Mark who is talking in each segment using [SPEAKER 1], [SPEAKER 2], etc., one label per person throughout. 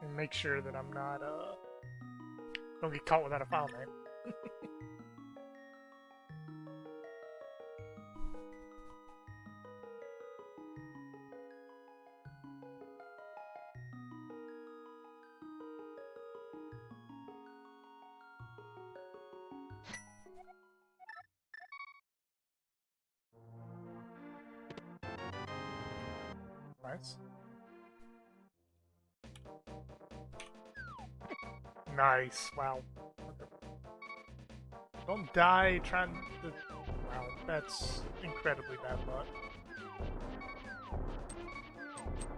[SPEAKER 1] And make sure that I'm not, don't get caught without a file name. Nice. Nice. Wow. Don't die trying to... Wow, that's incredibly bad luck.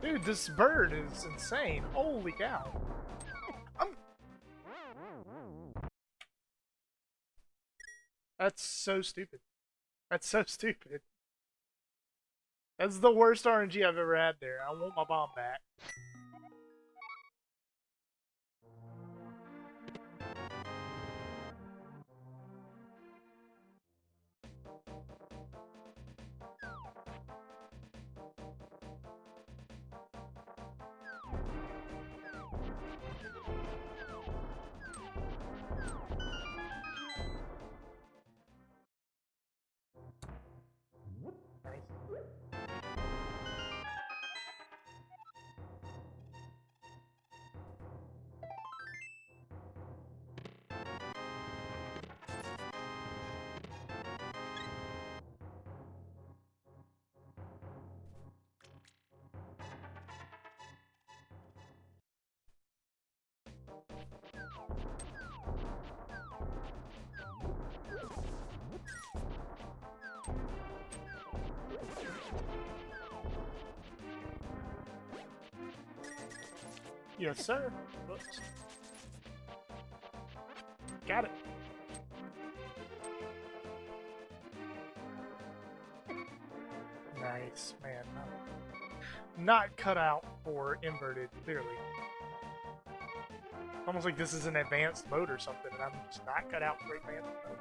[SPEAKER 1] Dude, this bird is insane. Holy cow. That's so stupid. That's so stupid. That's the worst RNG I've ever had there. I want my bomb back. Yes, sir. Whoops. Got it. Nice, man. Not cut out for inverted, clearly. Almost like this is an advanced mode or something, and I'm just not cut out for advanced mode.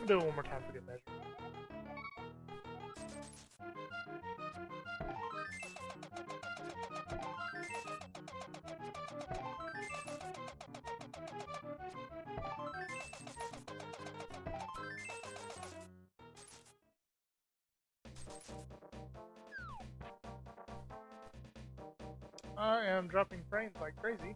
[SPEAKER 1] I'll do it one more time for good measure. I am dropping frames like crazy.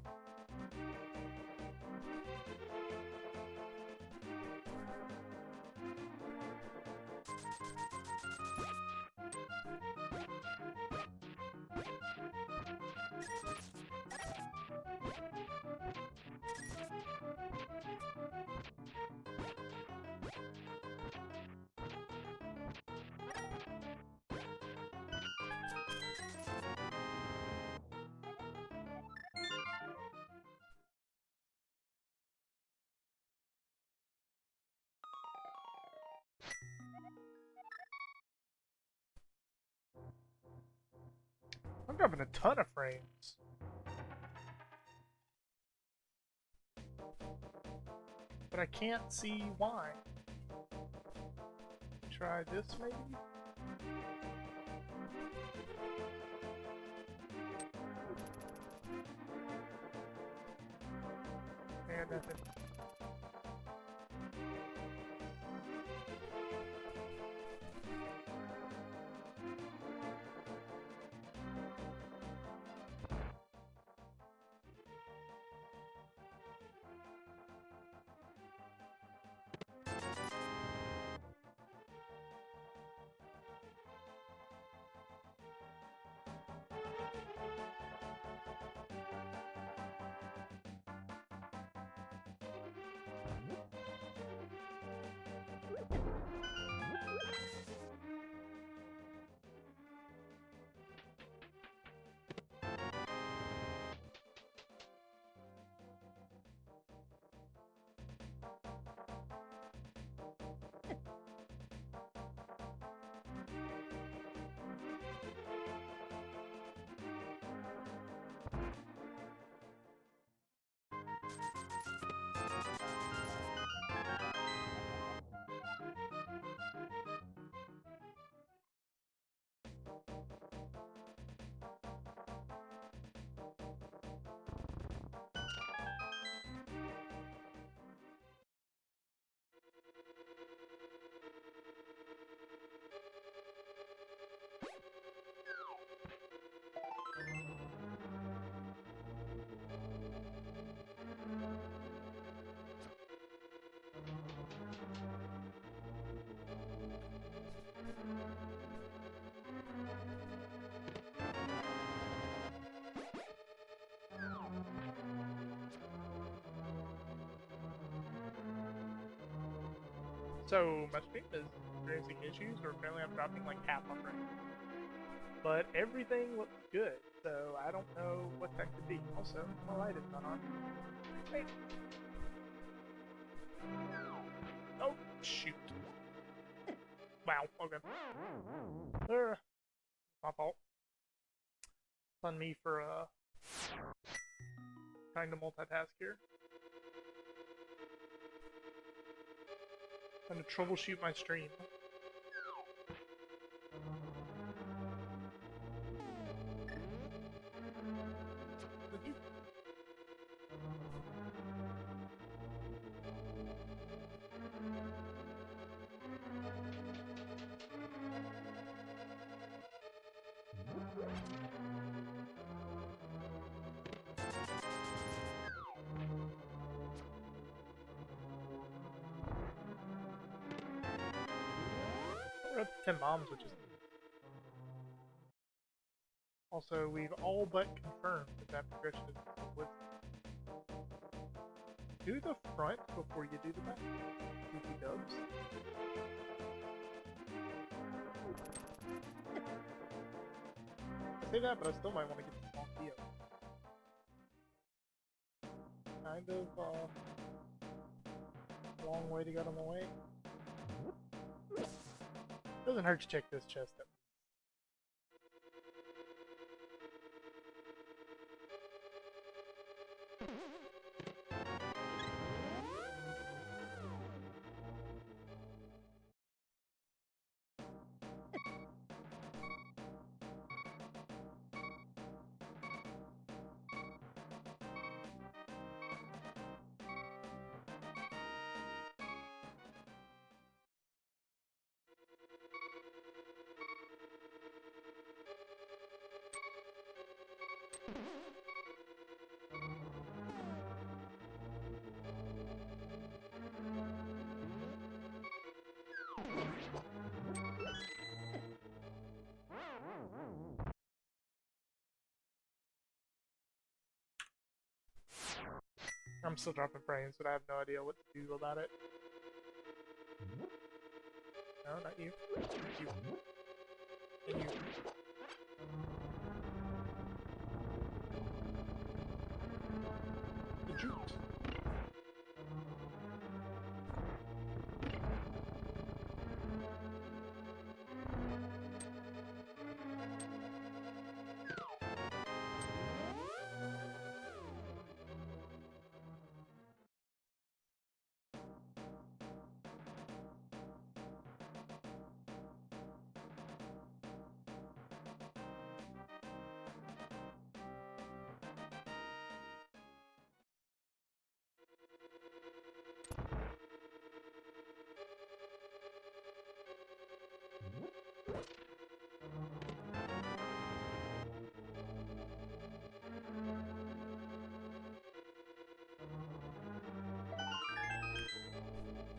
[SPEAKER 1] I'm dropping a ton of frames. But I can't see why. Try this maybe? And nothing. So my stream is experiencing issues, or apparently I'm dropping like half my frame. But everything looks good, so I don't know what that could be. Also, my light is not on. Wait. Oh, shoot. Wow, okay. My fault. It's on me for trying to multitask here. Trying to troubleshoot my stream. We're up to 10 bombs, which is... Also, we've all but confirmed that progression is with. Do the front before you do the back. Goofy dubs. I say that, but I still might want to get the small key up. Kind of, long way to get on the way. Doesn't hurt to check this chest out. I'm still dropping frames, but I have no idea what to do about it. No, not you. You. And you. The juice.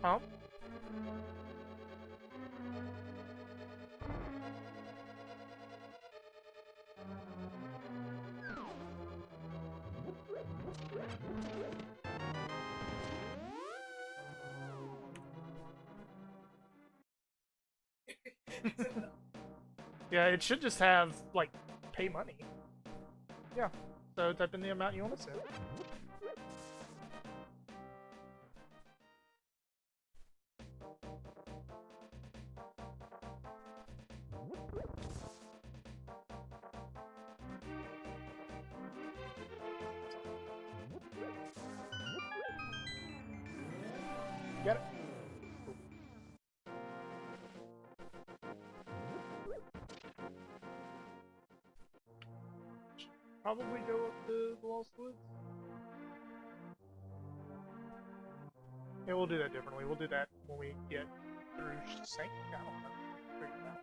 [SPEAKER 1] Huh? Yeah, it should just have, like, pay money. Yeah, so type in the amount you want to send. Get it? Probably go up to the Lost Woods. Yeah, we'll do that differently. We'll do that when we get through Saint. I don't know. Figure it out.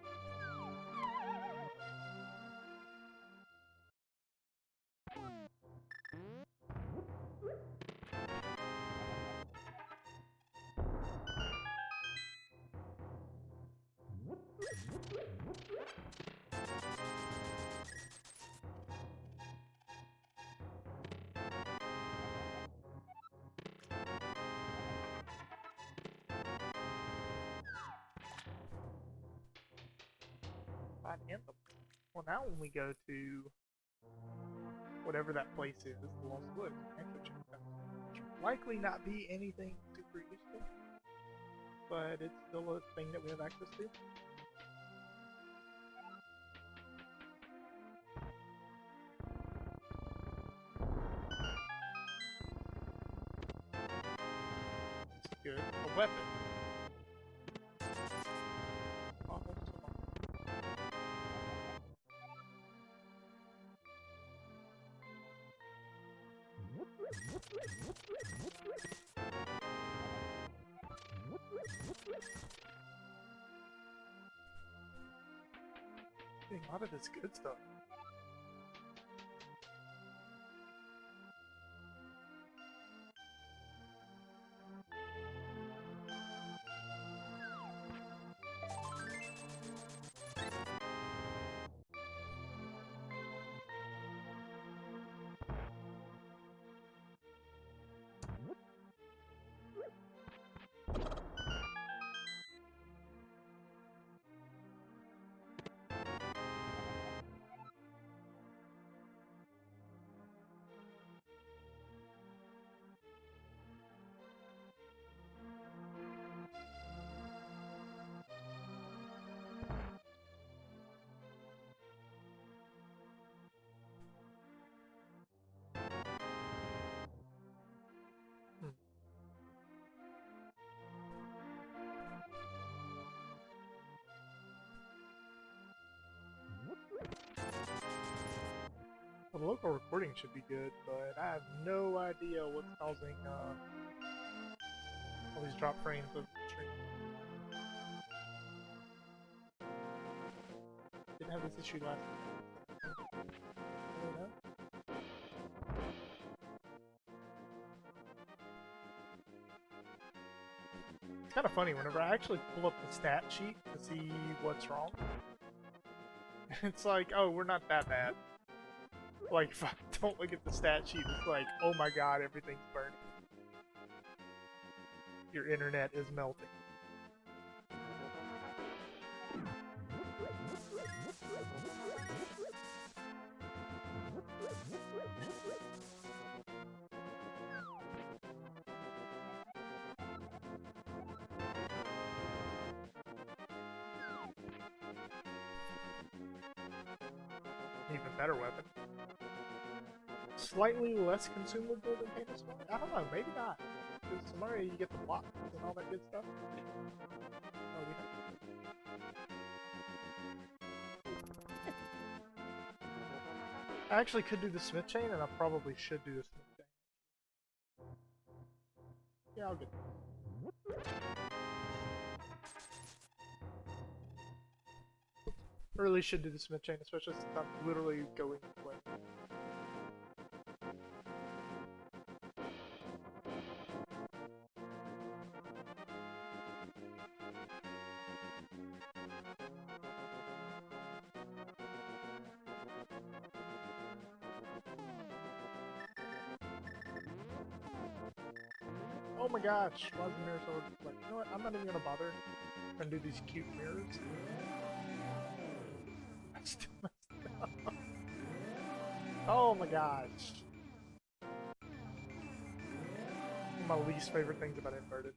[SPEAKER 1] find Anthem. Well, now when we go to whatever that place is, the Lost Woods, actually check it out. Which will likely not be anything super useful, but it's still a thing that we have access to. It's good. A weapon. Getting a lot of this good stuff. Well, the local recording should be good, but I have no idea what's causing all these drop frames of the stream. Didn't have this issue last time. I don't know. It's kind of funny whenever I actually pull up the stat sheet to see what's wrong. It's like, oh, we're not that bad. Like, if I don't look at the stat sheet, it's like, oh my god, everything's burning. Your internet is melting. Even better weapon. Slightly less consumable than Painted Samari? I don't know, maybe not. Because Samari, you get the blocks and all that good stuff. Oh, we don't. I actually could do the Smith Chain, and I probably should do the Smith Chain. Yeah, I'll get it. I really should do the Smith Chain, especially since I'm literally going to play. Oh my gosh, why is the mirror so like, you know what, I'm not even gonna bother and do these cute mirrors. I still messed up. Oh my gosh. One of my least favorite things about inverted.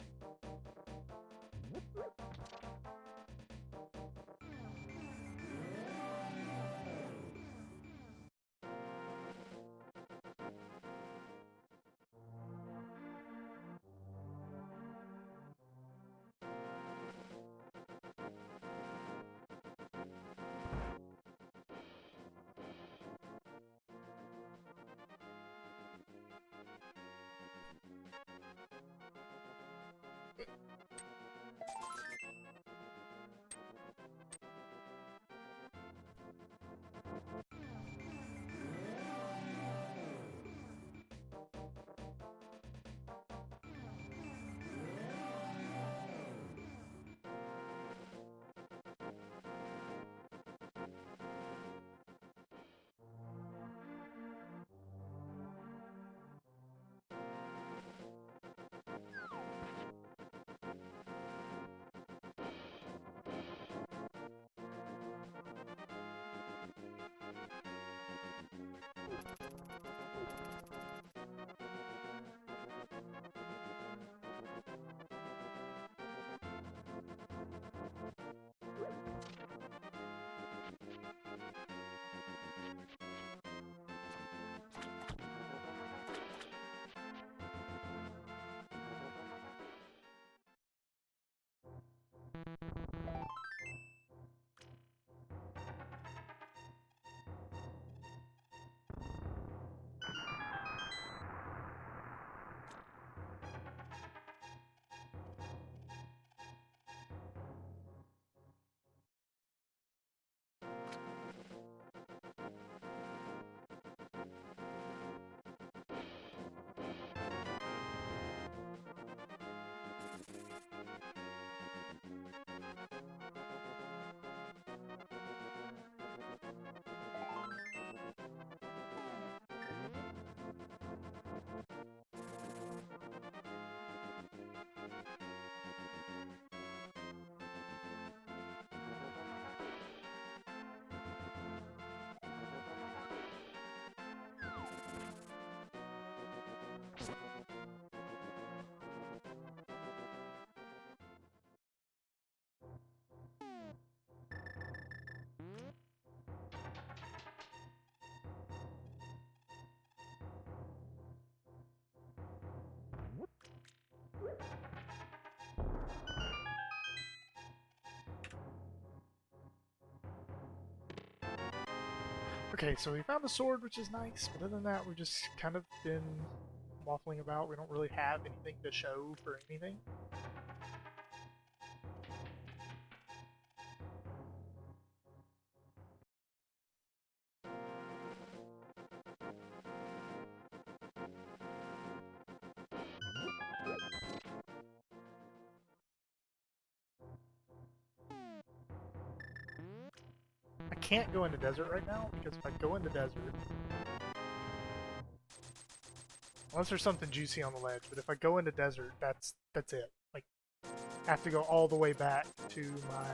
[SPEAKER 1] Okay, so we found the sword, which is nice, but other than that, we've just kind of been waffling about. We don't really have anything to show for anything. I can't go into desert right now, because if I go into desert, unless there's something juicy on the ledge, but if I go into desert, that's it. Like, I have to go all the way back to my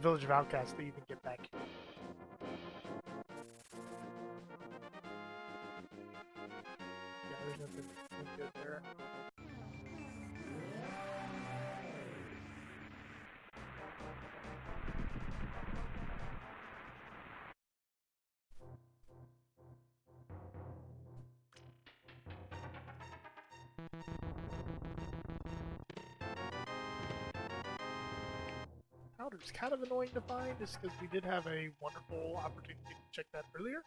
[SPEAKER 1] village of outcasts to even get back here. Yeah, there's nothing good there. Powder's kind of annoying to find, just because we did have a wonderful opportunity to check that earlier.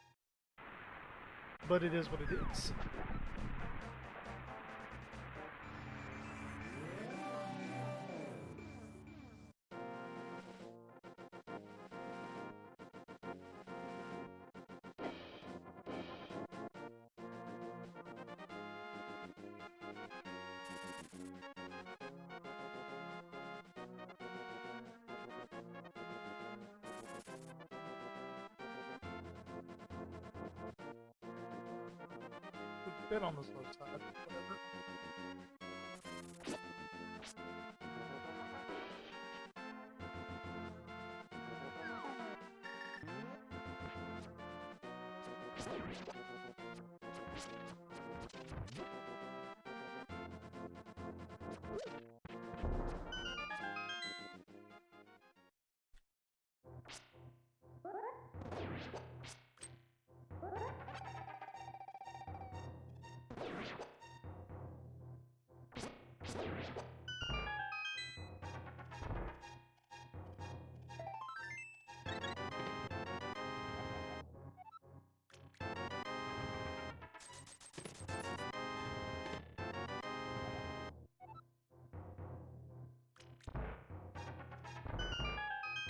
[SPEAKER 1] But it is what it is. A bit on the slow side, whatever.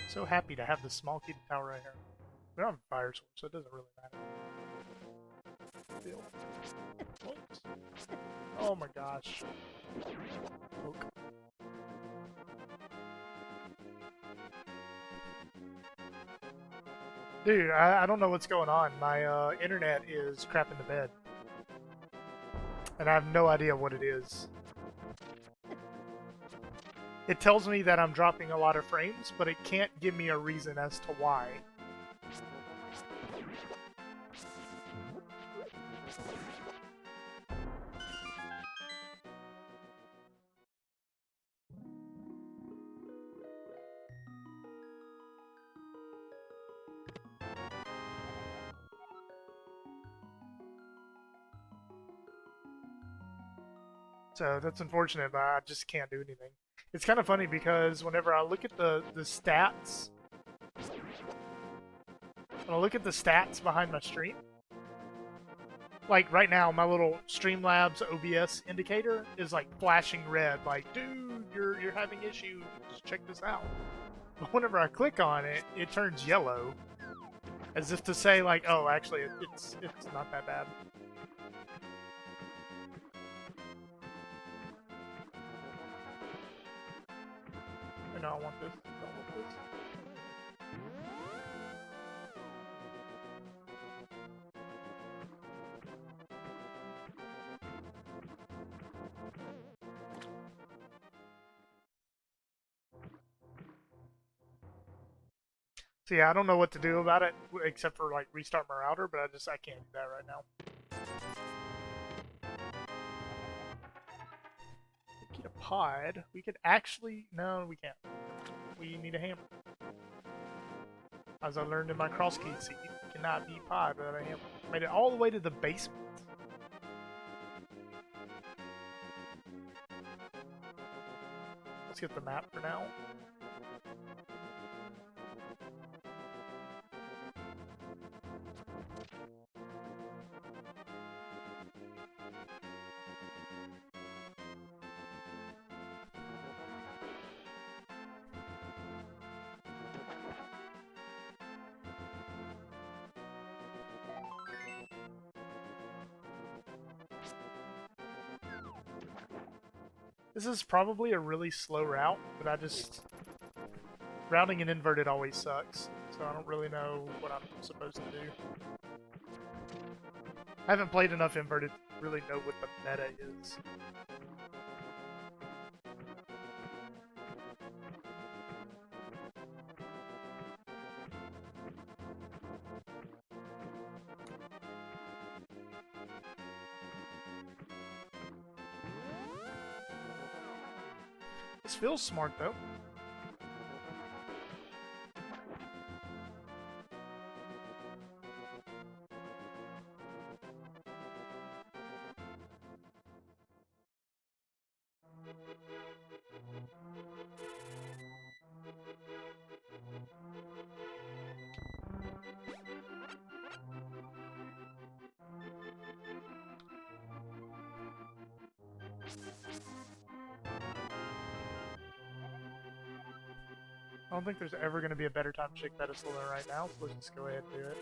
[SPEAKER 1] So happy to have this small key tower right here. We don't have a fire sword, so it doesn't really matter. Oh my gosh. Poke. Dude, I don't know what's going on. My internet is crapping the bed. And I have no idea what it is. It tells me that I'm dropping a lot of frames, but it can't give me a reason as to why. So that's unfortunate, but I just can't do anything. It's kind of funny because whenever I look at the stats, when I look at the stats behind my stream, like right now, my little Streamlabs OBS indicator is like flashing red, like, dude, you're having issues. Check this out. But whenever I click on it, it turns yellow, as if to say like, oh, actually, it's not that bad. I don't want this. Don't want this. So yeah, I don't know what to do about it except for like restart my router, but I can't do that right now. Get a pod. We could actually no, we can't. We need a hammer. As I learned in my cross key seed, you cannot be pod without a hammer. Made it all the way to the basement. Let's get the map for now. This is probably a really slow route, but I just... Routing an inverted always sucks, so I don't really know what I'm supposed to do. I haven't played enough inverted to really know what the meta is. This feels smart, though. I don't think there's ever going to be a better time to shake pedestal than right now, so let's just go ahead and do it.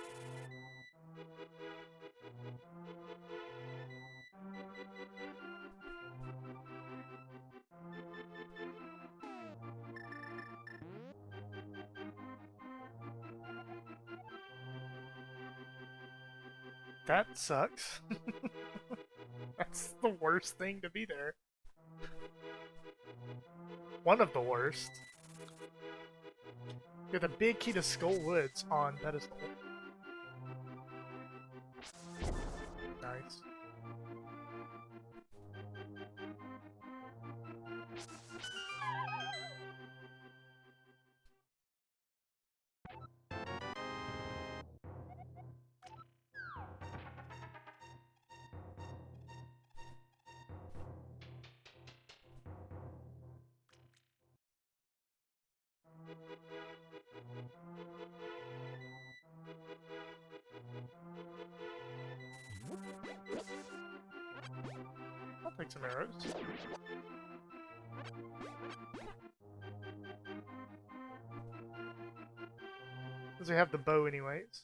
[SPEAKER 1] That sucks. That's the worst thing to be there. One of the worst. You're the big key to Skull Woods on pedestal. Nice. I'll take some arrows. Because we have the bow anyways.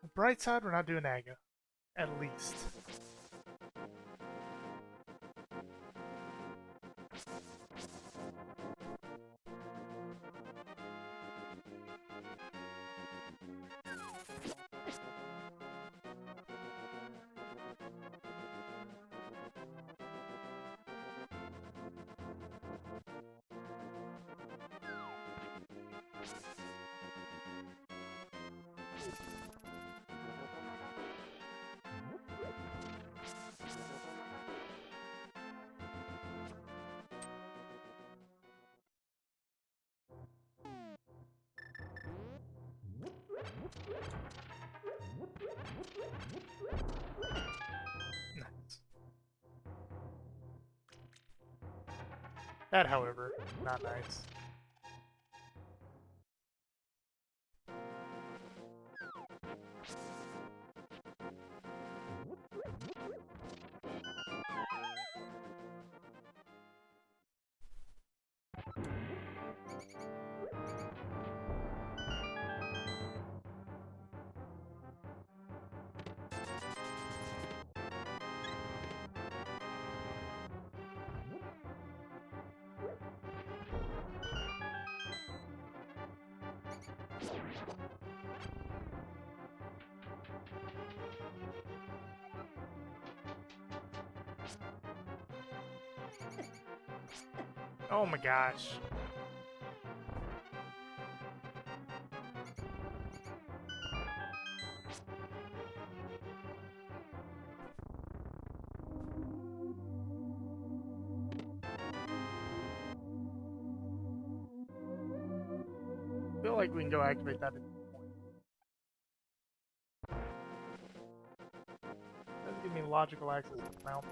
[SPEAKER 1] The bright side, we're not doing Aga. At least. Nice. That, however, not nice. Oh my gosh. I feel like we can go activate that at this point. Doesn't give me logical access to the mountain.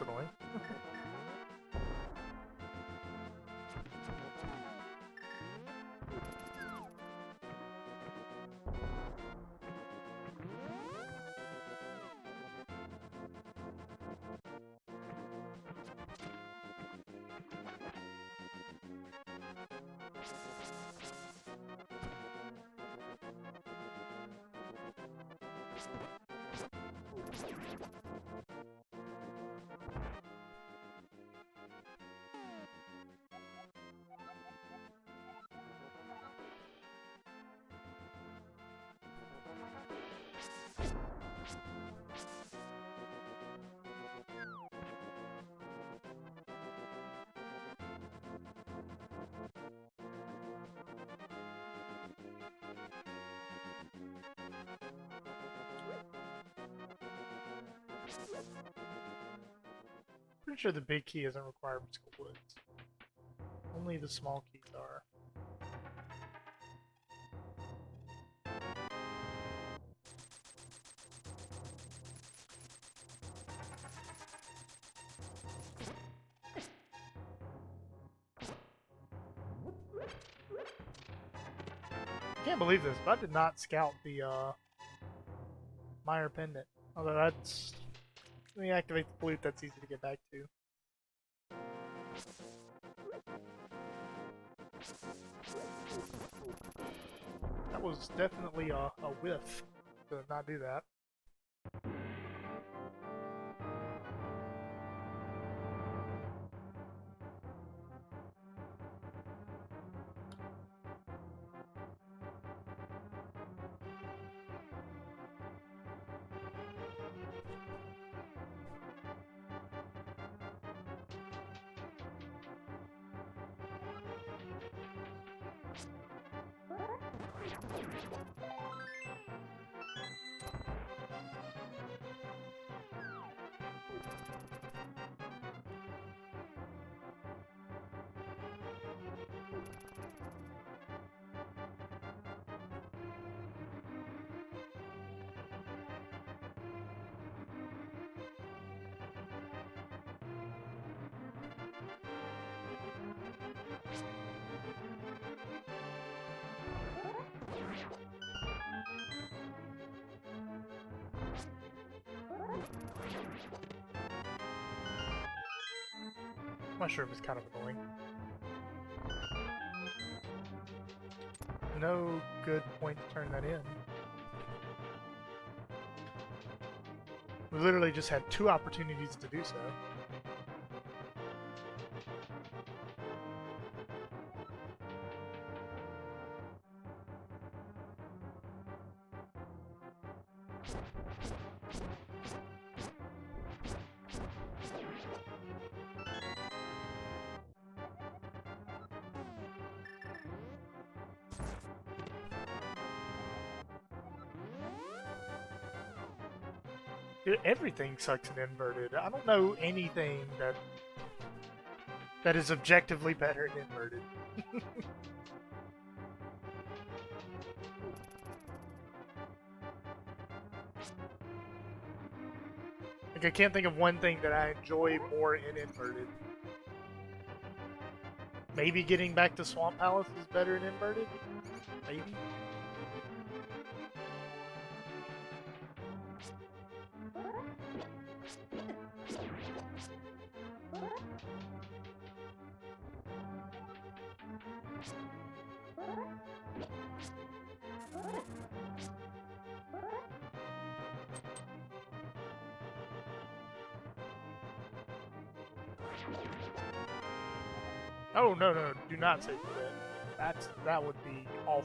[SPEAKER 1] That's annoying. Pretty sure the big key isn't required for school woods. Only the small keys are. I can't believe this, but I did not scout the Meyer pendant. Although that's... When you activate the flute, that's easy to get back to. That was definitely a whiff to not do that. Mushroom is kind of annoying. No good point to turn that in. We literally just had 2 opportunities to do so. Dude, everything sucks in inverted. I don't know anything that is objectively better in inverted. Like, I can't think of one thing that I enjoy more in inverted. Maybe getting back to Swamp Palace is better in inverted? Maybe? Oh, no, no, do not say that. That would be awful.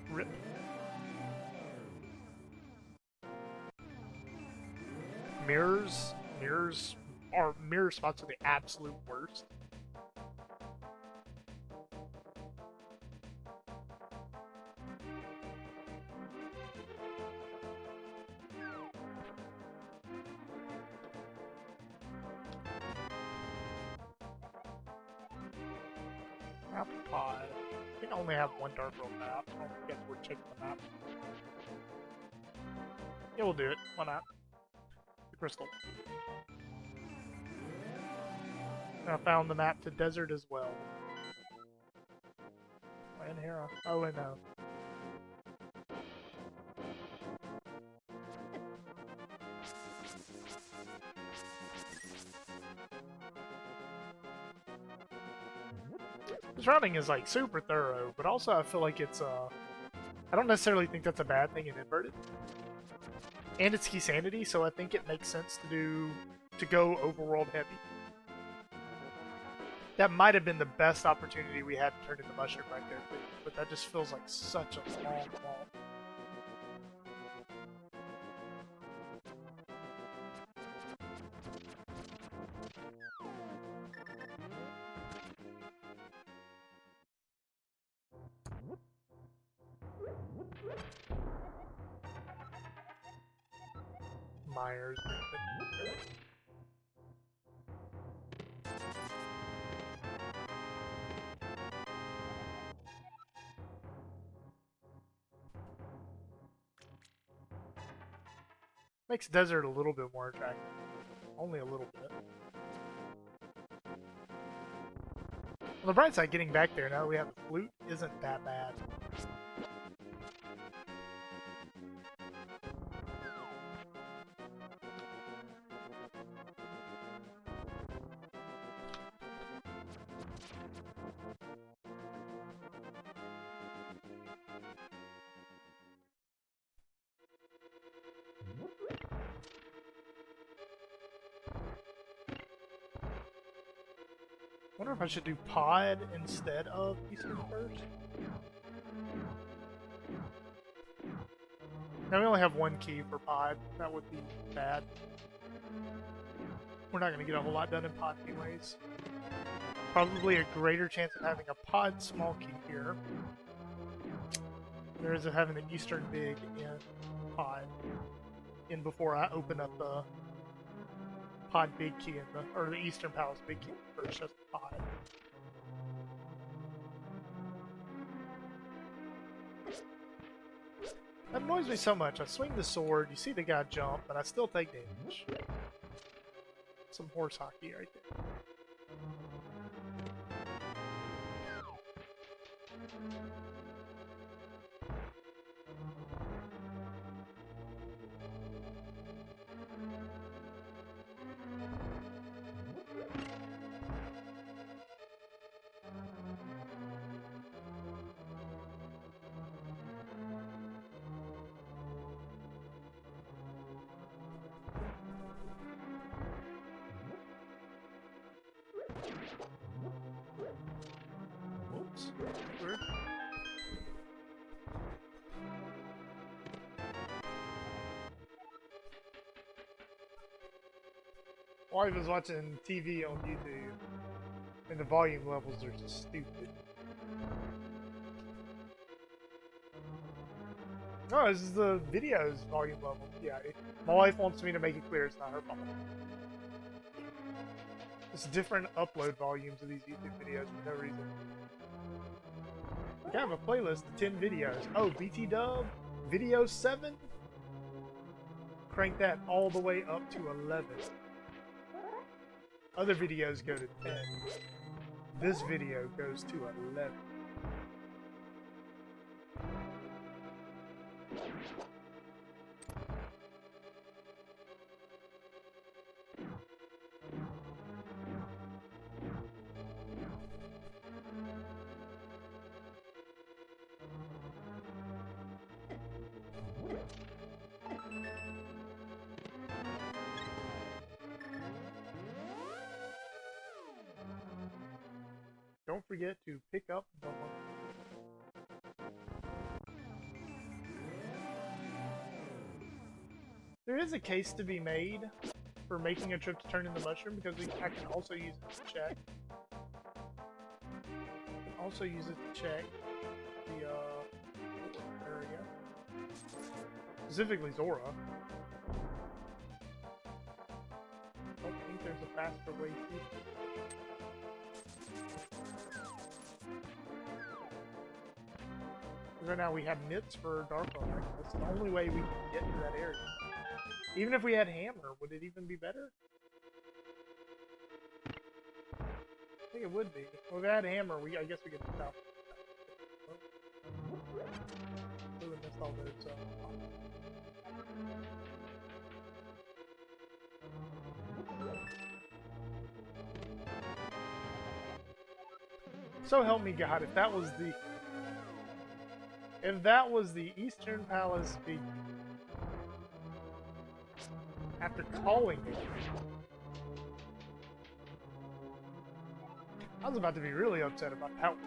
[SPEAKER 1] Rip. Mirrors mirror spots are the absolute worst. Map pod. I think I only have one dark world map. I don't think we're checking the map. Yeah, we'll do it. Why not? The crystal. And I found the map to desert as well. And here. Oh, and no. This routing is like super thorough, but also I feel like it's I don't necessarily think that's a bad thing in inverted. And it's Keysanity, so I think it makes sense to go overworld heavy. That might have been the best opportunity we had to turn into mushroom right there, too, but that just feels like such a long wall. Myers. Makes desert a little bit more attractive. Only a little bit. On the bright side, getting back there now that we have the flute isn't that bad. I wonder if I should do pod instead of Eastern first. Now we only have one key for pod. That would be bad. We're not going to get a whole lot done in pod anyways. Probably a greater chance of having a pod small key here. There is of having the Eastern big in pod. In before I open up the pod big key in the, or the Eastern Palace big key first, just pod. That annoys me so much. I swing the sword, you see the guy jump, but I still take damage. Some horse hockey right there. Oops. Weird. Wife was watching TV on YouTube, and the volume levels are just stupid. No, this is the video's volume level. Yeah, my wife wants me to make it clear it's not her fault. It's different upload volumes of these YouTube videos for no reason. I have a playlist of 10 videos. Oh, BT Dub, video 7? Crank that all the way up to 11. Other videos go to 10. This video goes to 11. Don't forget to pick up the one. There is a case to be made for making a trip to turn into mushroom because I can also use it to check. I can also use it to check the area. Specifically Zora. I don't think there's a faster way to Right now we have mitts for Dark Lord. That's the only way we can get to that area. Even if we had hammer, would it even be better? I think it would be. Well, if we had hammer, I guess we could stop. We would miss all those. So help me God, if that was the Eastern Palace speaking, after calling me, I was about to be really upset about that one.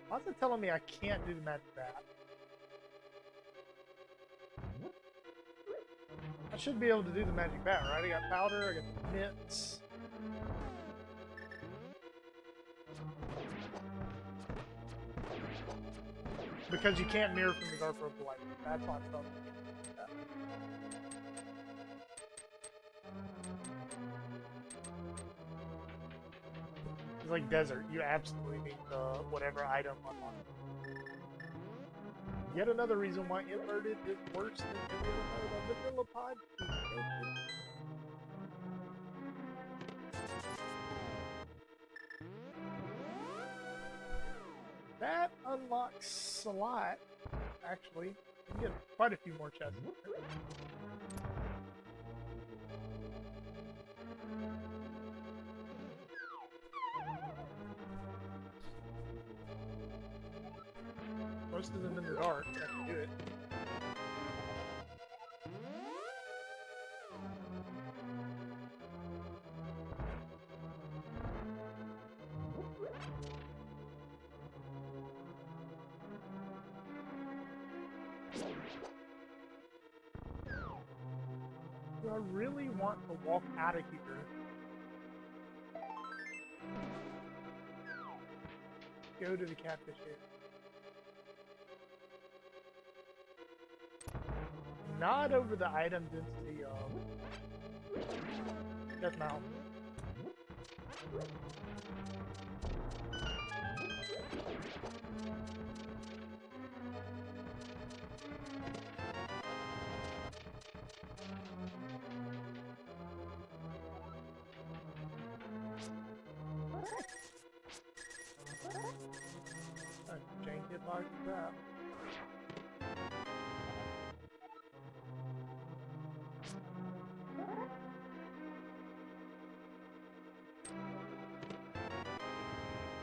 [SPEAKER 1] Why is it telling me I can't do the magic bat? I should be able to do the magic bat, right? I got powder, I got the mitts. Because you can't mirror from the Dark Robe to Light. That's why I'm telling you. It's like desert. You absolutely need the whatever item unlocked. Yet another reason why inverted is worse than the vanilla pod. That unlocks a lot, actually. You can get quite a few more chests. Most of them in the dark, I can do it. Do I really want to walk out of here? Go to the catfish here. Not over the item density of Death Mountain. Jank hit like that.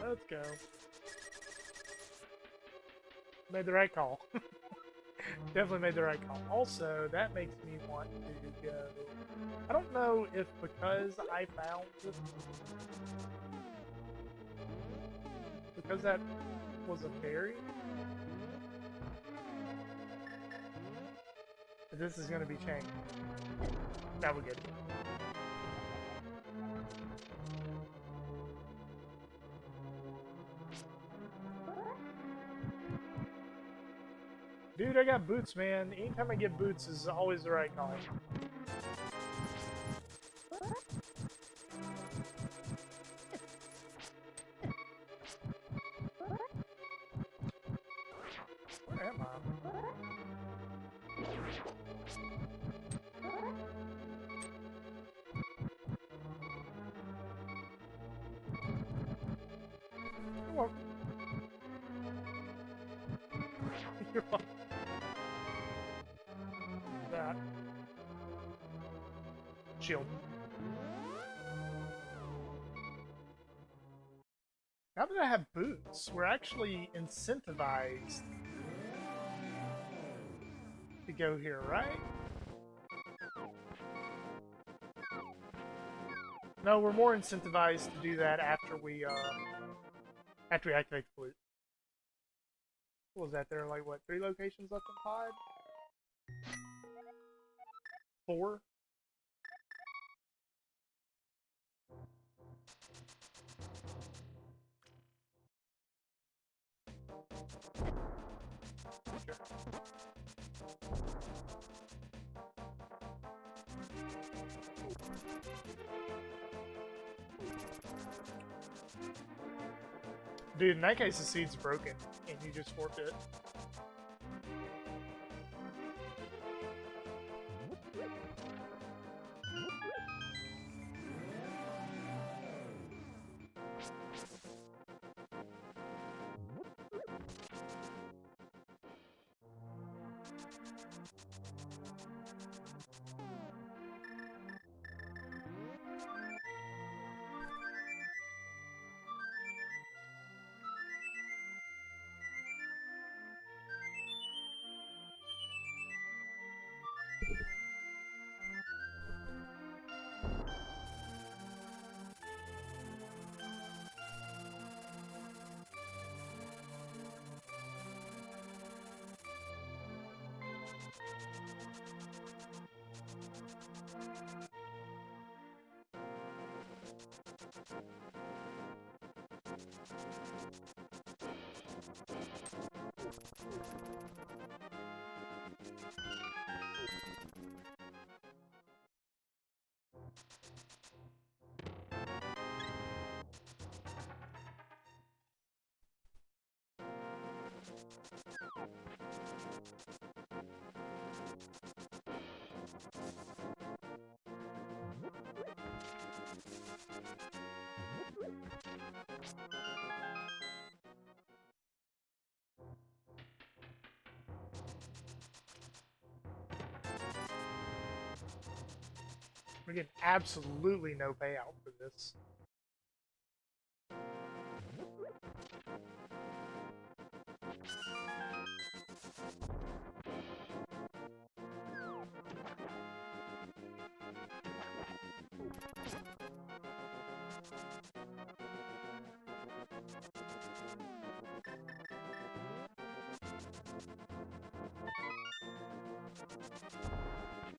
[SPEAKER 1] Let's go. Made the right call. Definitely made the right call. Also, that makes me want to go. I don't know if because I found this, because that was a fairy, this is going to be changed. That would get it. Dude, I got boots, man. Anytime I get boots is always the right call. Where am I? You're welcome. You're welcome. That. Shield. Now that I have boots, we're actually incentivized to go here, right? No, we're more incentivized to do that after we activate the flute. What was that? There are like what, 3 locations left in pod? 4? Dude, in that case, the seed's broken, and you just forfeit. We're getting absolutely no payout for this.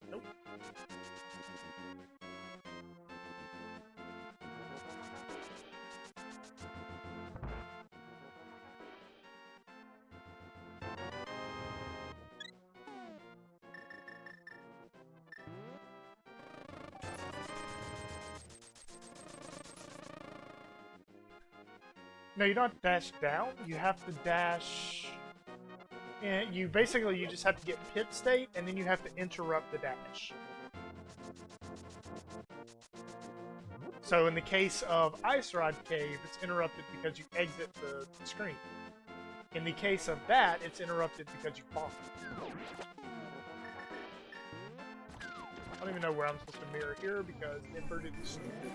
[SPEAKER 1] Nope. No, you don't dash down. You have to dash. And you basically just have to get pit state, and then you have to interrupt the dash. So in the case of Ice Rod Cave, it's interrupted because you exit the screen. In the case of that, it's interrupted because you fall. I don't even know where I'm supposed to mirror here because inverted is stupid.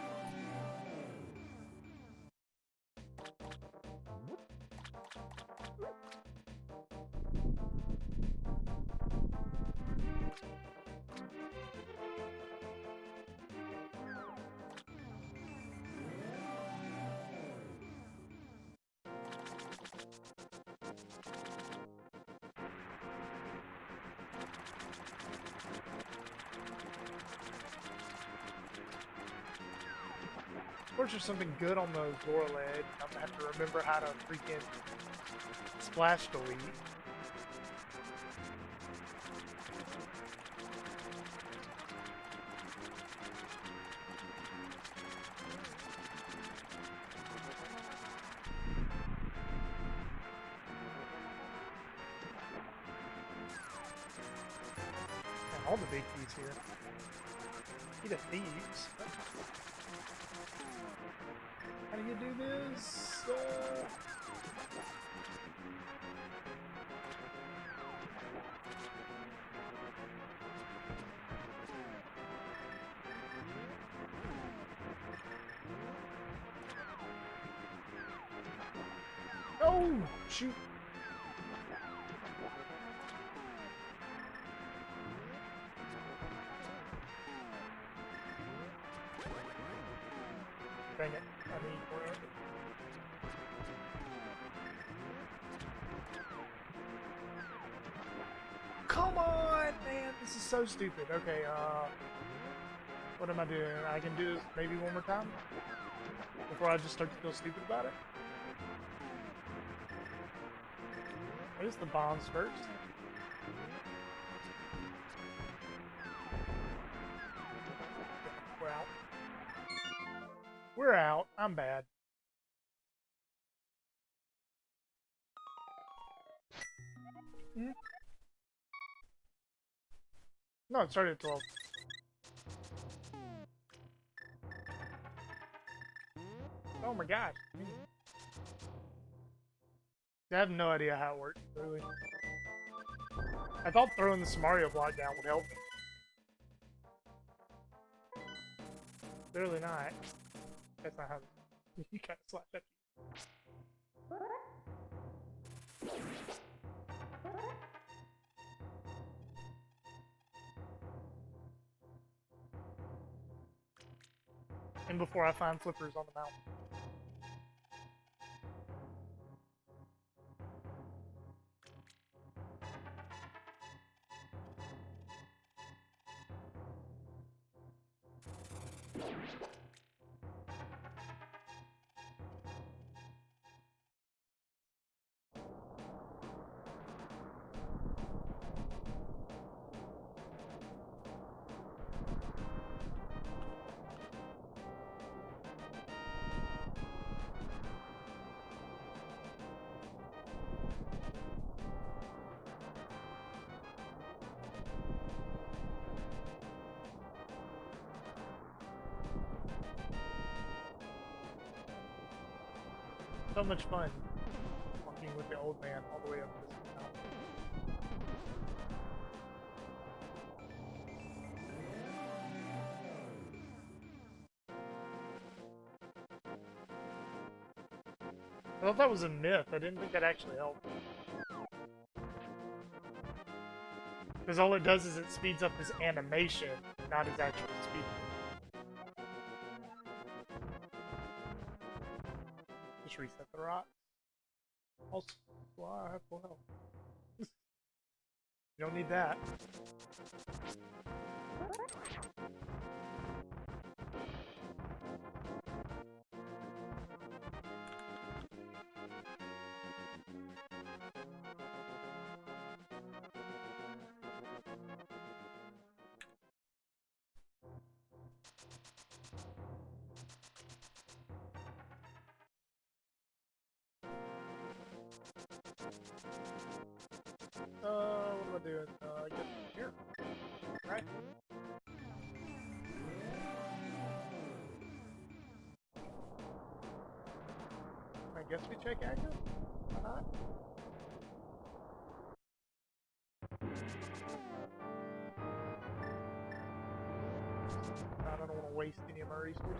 [SPEAKER 1] Of course, there's something good on the Zora ledge. I'm gonna have to remember how to freaking splash delete. Man, all the big keys here. Key to thieves. How do you do this? Oh, shoot. Dang it. I need more. Come on, man. This is so stupid. Okay, what am I doing? I can do this maybe one more time before I just start to feel stupid about it. What is the bombs first? We're out. I'm bad. Hmm? No, it started at 12. Oh my gosh. I have no idea how it works, really. I thought throwing the Mario block down would help. Clearly not. That's not how you kind of slash at you. And before I find flippers on the mountain. So much fun walking with the old man all the way up this mountain. I thought that was a myth. I didn't think that actually helped. Because all it does is it speeds up his animation, not his actual speed. Just reset the rock. Also, well, I have full health. You don't need that. What am I doing? I guess here. Right. I guess we check active? Why not? I don't want to waste any of my resources.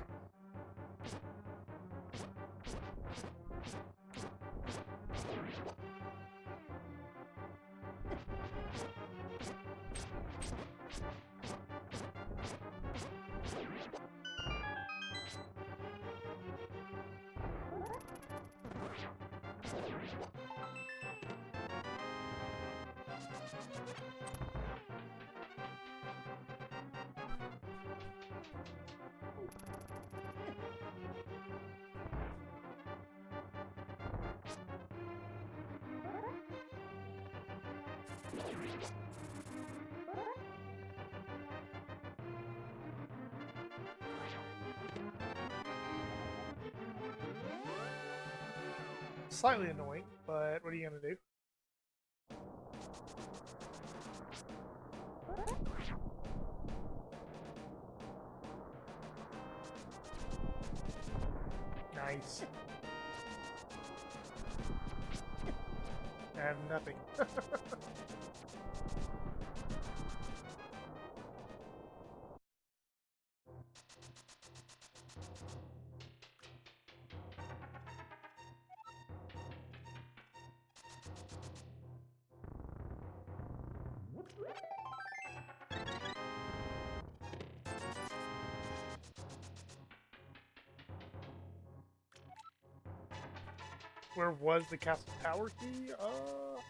[SPEAKER 1] Slightly annoying, but what are you gonna do? Nice. I have nothing. Where was the castle tower key?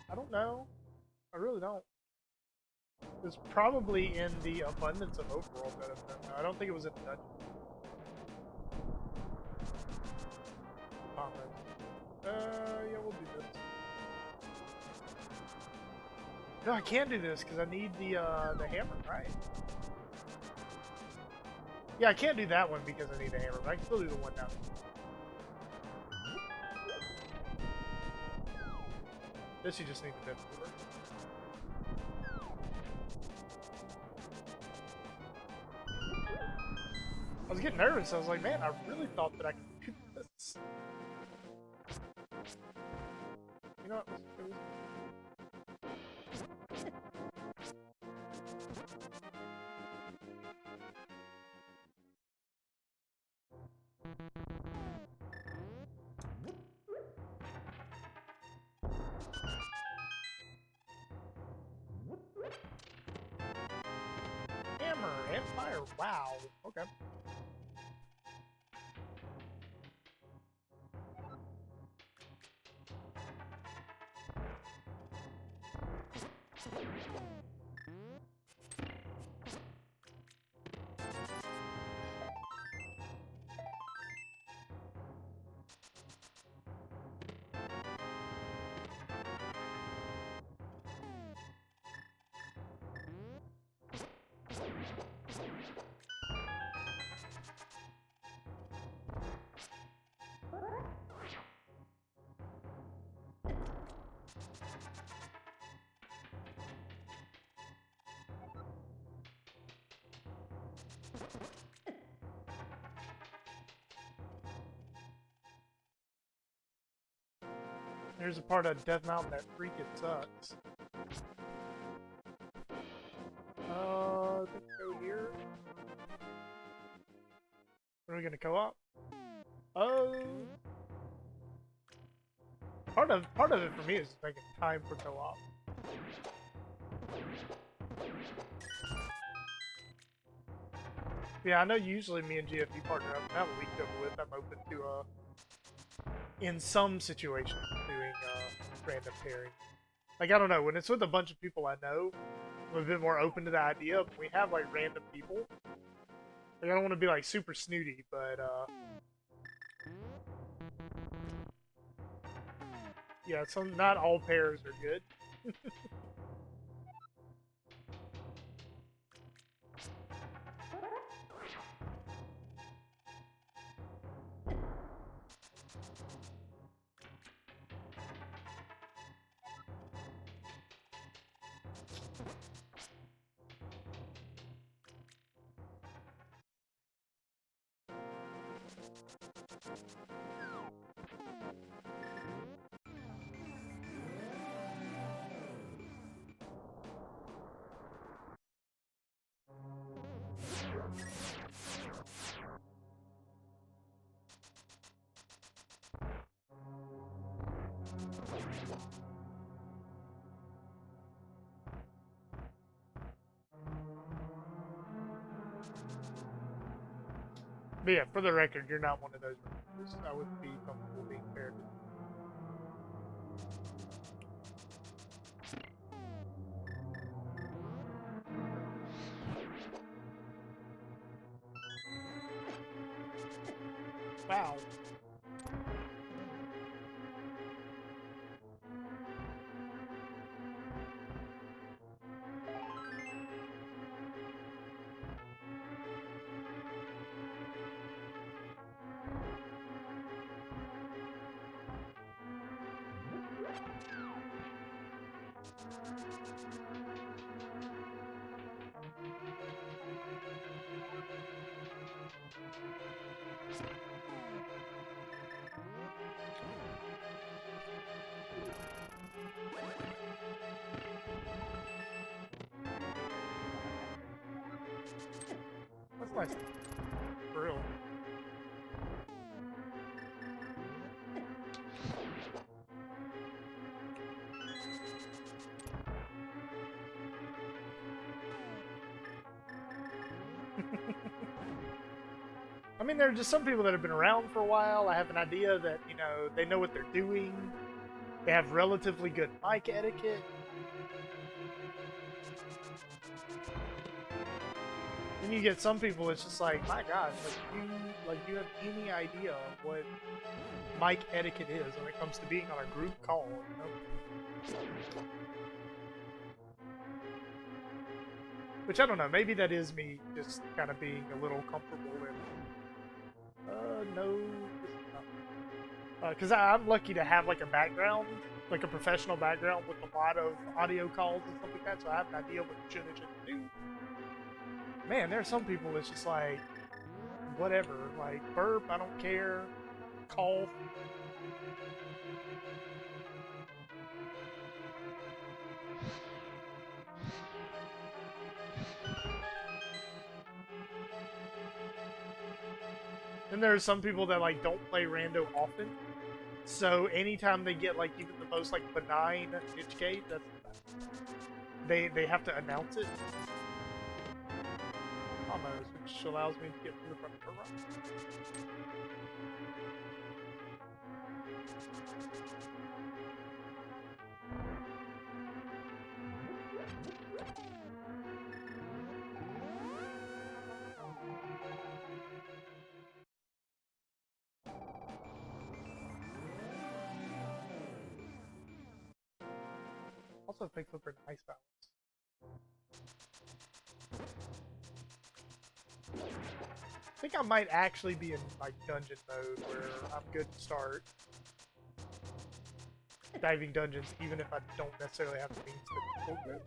[SPEAKER 1] I don't know. I really don't. It was probably in the abundance of overworld that I've done. I don't think it was in the dungeon. Yeah, we'll do this. No, I can't do this because I need the hammer, right? Yeah, I can't do that one because I need a hammer, but I can still do the one down. This you just need to lift over. I was getting nervous. I was like, man, I really thought that I could do this. You know what? Let's do this. Hammer and fire. Wow. Okay. There's a part of Death Mountain that freaking sucks. Let's go here. Are we gonna co-op? Oh, part of it for me is just making time for co-op. Yeah, I know usually me and GFD partner up. Now that week's over with, I'm open to in some situations doing random pairing. Like, I don't know, when it's with a bunch of people I know, I'm a bit more open to the idea. When we have like random people, like I don't want to be like super snooty, but yeah, not all pairs are good. But yeah, for the record, you're not one of those recruiters. I would be comfortable being paired with. Wow. That's nice. For real. I mean, there are just some people that have been around for a while. I have an idea that, you know, they know what they're doing. They have relatively good mic etiquette. Then you get some people, it's just like, my gosh, like you have any idea of what mic etiquette is when it comes to being on a group call, you know? Which I don't know, maybe that is me just kind of being a little comfortable with. No, this is not. Because I'm lucky to have like a background, like a professional background with a lot of audio calls and stuff like that, so I have an idea what you should and shouldn't do. Man, there are some people that's just like, whatever, like burp, I don't care, cough. And there are some people that like don't play rando often, so anytime they get like even the most like benign niche cave, that's they have to announce it. Almost, which allows me to get to the front of the run. Also, fake flipper, nice balance. I think I might actually be in like dungeon mode where I'm good to start diving dungeons, even if I don't necessarily have the means to pull through.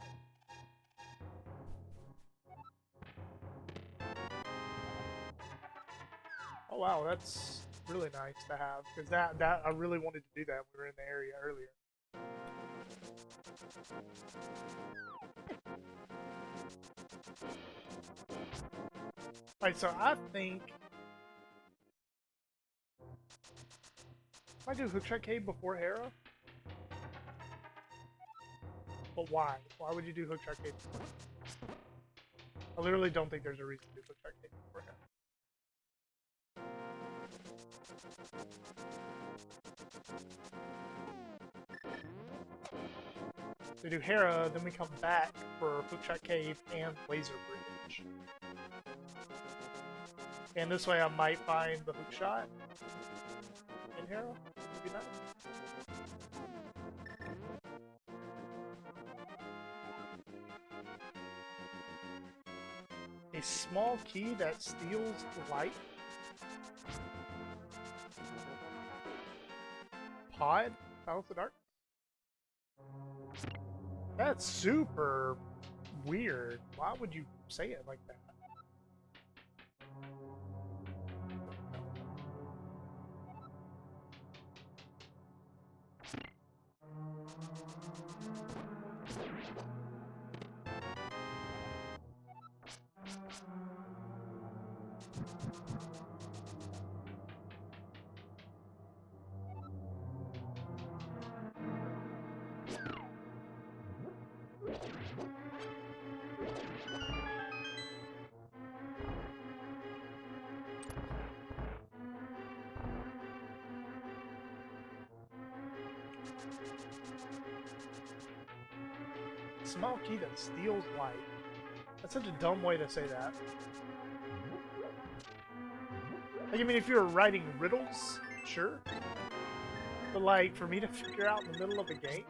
[SPEAKER 1] Oh wow, that's really nice to have, because that I really wanted to do that when we were in the area earlier. Alright, so I think I do Hook Shot Cave before Hera. But why? Why would you do Hook Shot Cave before? I literally don't think there's a reason to do Hook Shot Cave before Hera. We do Hera, then we come back for Hookshot Cave and Laser Bridge. And this way I might find the Hookshot in Hera. Would be nice. A small key that steals light. Pod? Balance the Dark? That's super weird. Why would you say it like that? Small key that steals light. That's such a dumb way to say that. Like, I mean, if you were writing riddles, sure. But, like, for me to figure out in the middle of a game?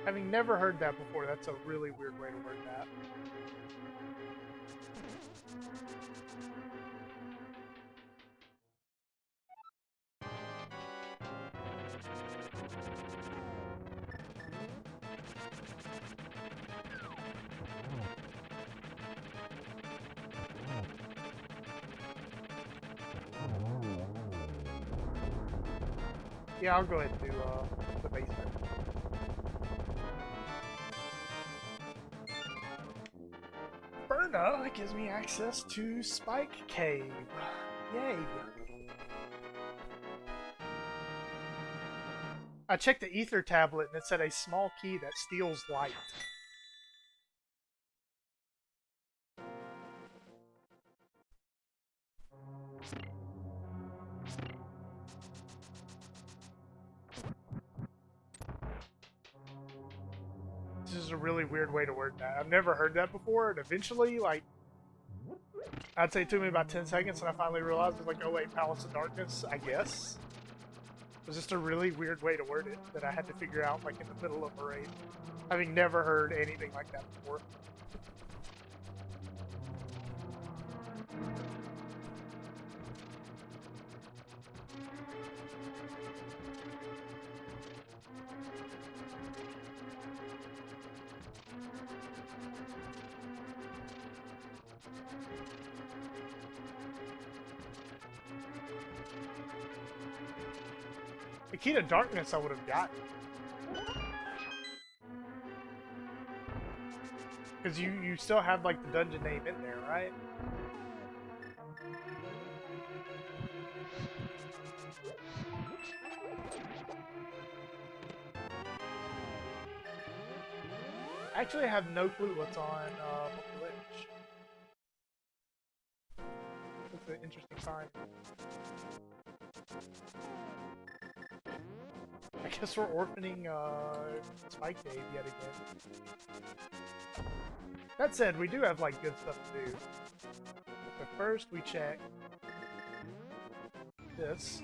[SPEAKER 1] Having never heard that before, that's a really weird way to word that. Yeah, I'll go ahead and do the basement. Burna gives me access to Spike Cave. Yay! I checked the ether tablet and it said a small key that steals light. This is a really weird way to word that. I've never heard that before, and eventually, like, I'd say it took me about 10 seconds, and I finally realized, I was like, oh wait, Palace of Darkness, I guess. It was just a really weird way to word it that I had to figure out, like, in the middle of a raid. Having never heard anything like that before. The key to darkness I would have gotten. Because you still have like the dungeon name in there, right? Actually, I have no clue what's on Monkey Ledge. That's an interesting find. I guess we're orphaning Spike Dave yet again. That said, we do have like good stuff to do. So first we check this.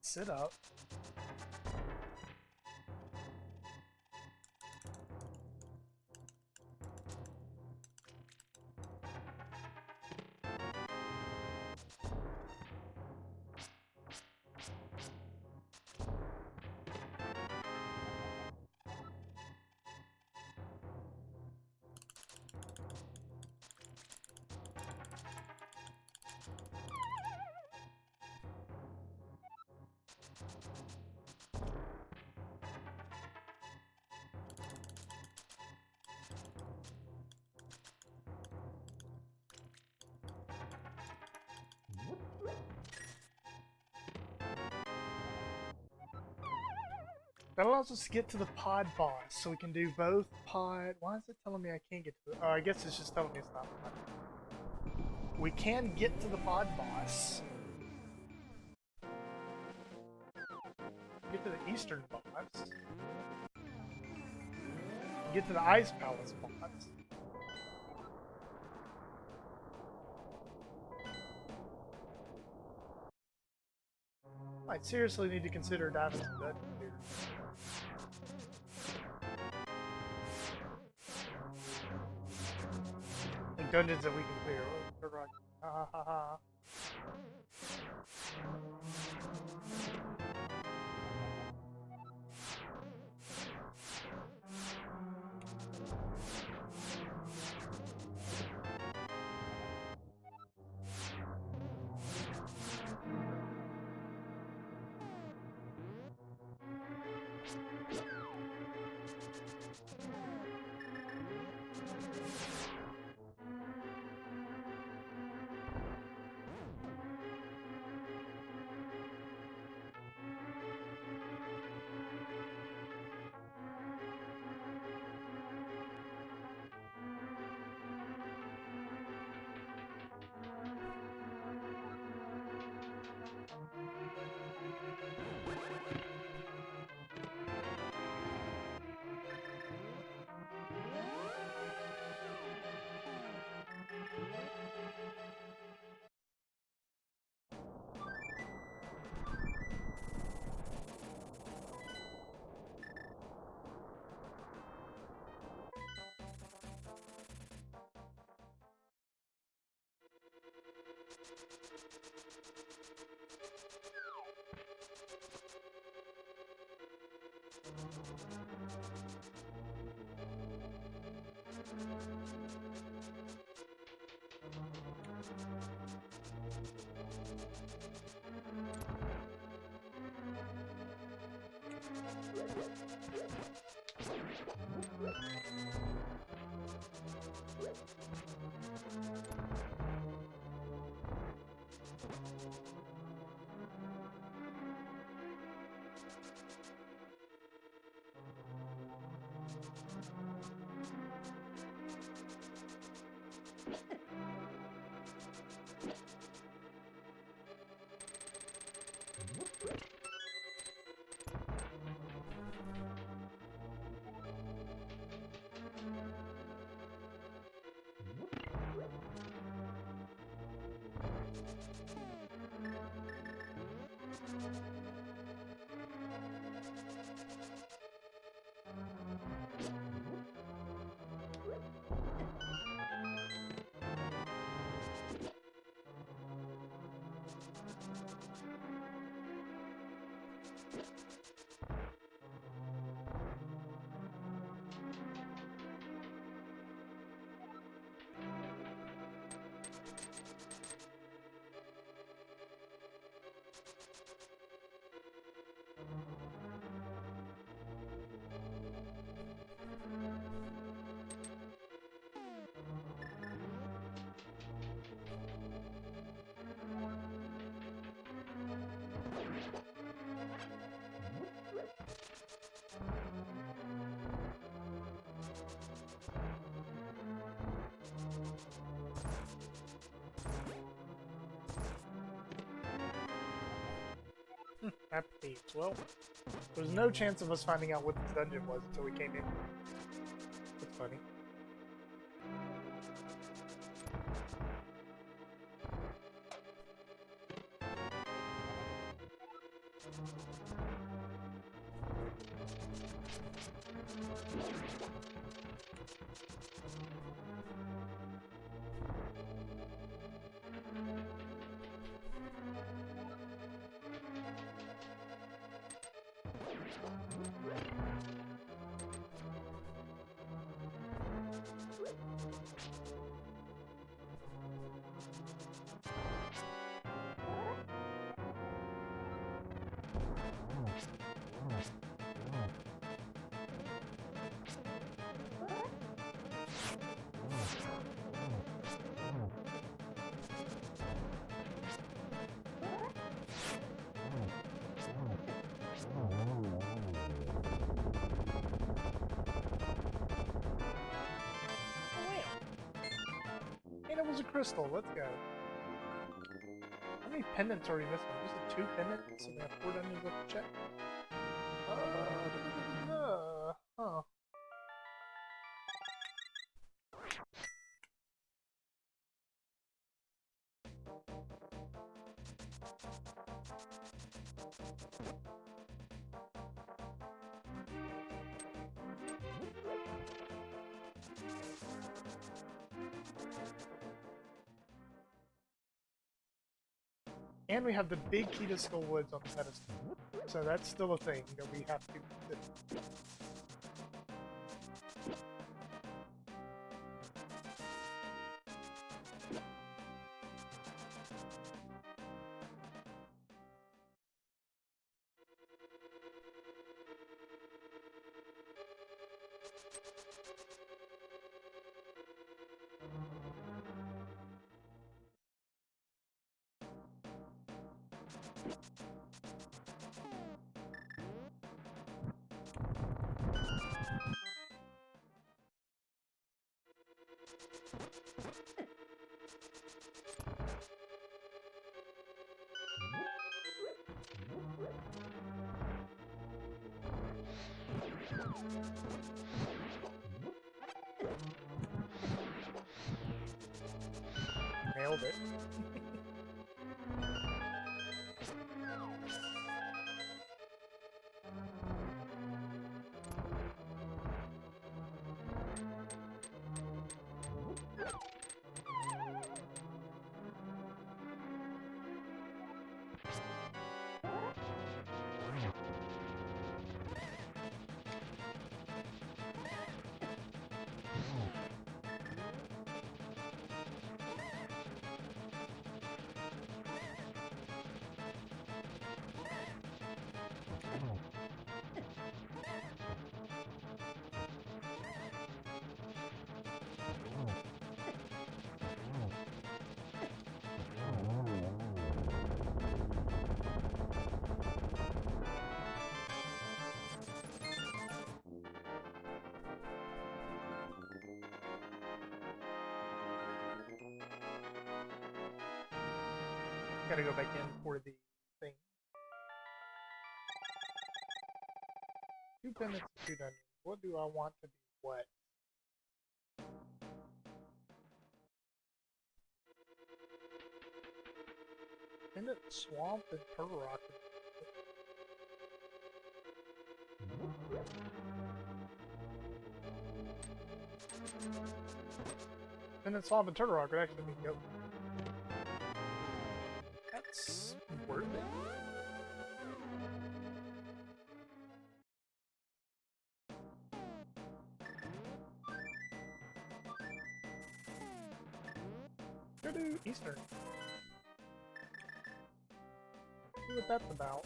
[SPEAKER 1] Sit up. That allows us to get to the pod boss, so we can do both pod... Why is it telling me I can't get to the... Oh, I guess it's just telling me it's not pod. We can get to the pod boss. Get to the eastern boss. Get to the Ice Palace boss. I seriously need to consider diving into that here. Like dungeons that we can clear. Ha ha ha ha. Apathies. Well, there's no chance of us finding out what this dungeon was until we came in. That's funny. And it was a crystal. Let's go. How many pendants are we missing? Just the 2 pendants, and we have 4 dungeons left to check. Huh. And we have the big key to Skull Woods on the pedestal. So that's still a thing that we have to consider. Nailed it. Gotta go back in for the thing. 2 penance, 2 dungeons. What do I want to be what? Pendant Swamp and Turtle Rock. Pendant Swamp and Turtle Rock would actually be good. That's worth it. Go to Eastern. See what that's about.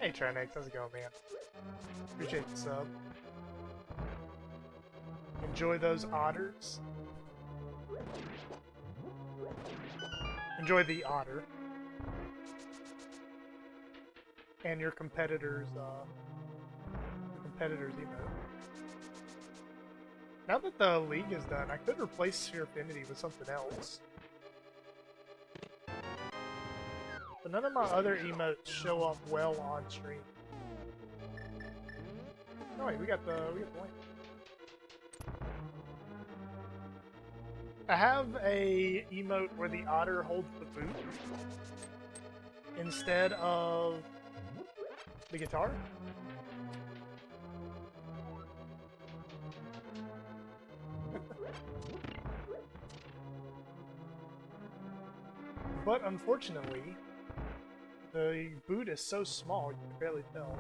[SPEAKER 1] Hey Trinex, how's it going, man? Appreciate the sub. Enjoy those otters. Enjoy the otter. And your competitors' emote. Now that the league is done, I could replace Sphere Affinity with something else. But none of my other emotes show up well on stream. Oh wait, we got the link. I have a emote where the otter holds the boot instead of the guitar. But unfortunately, the boot is so small you can barely tell.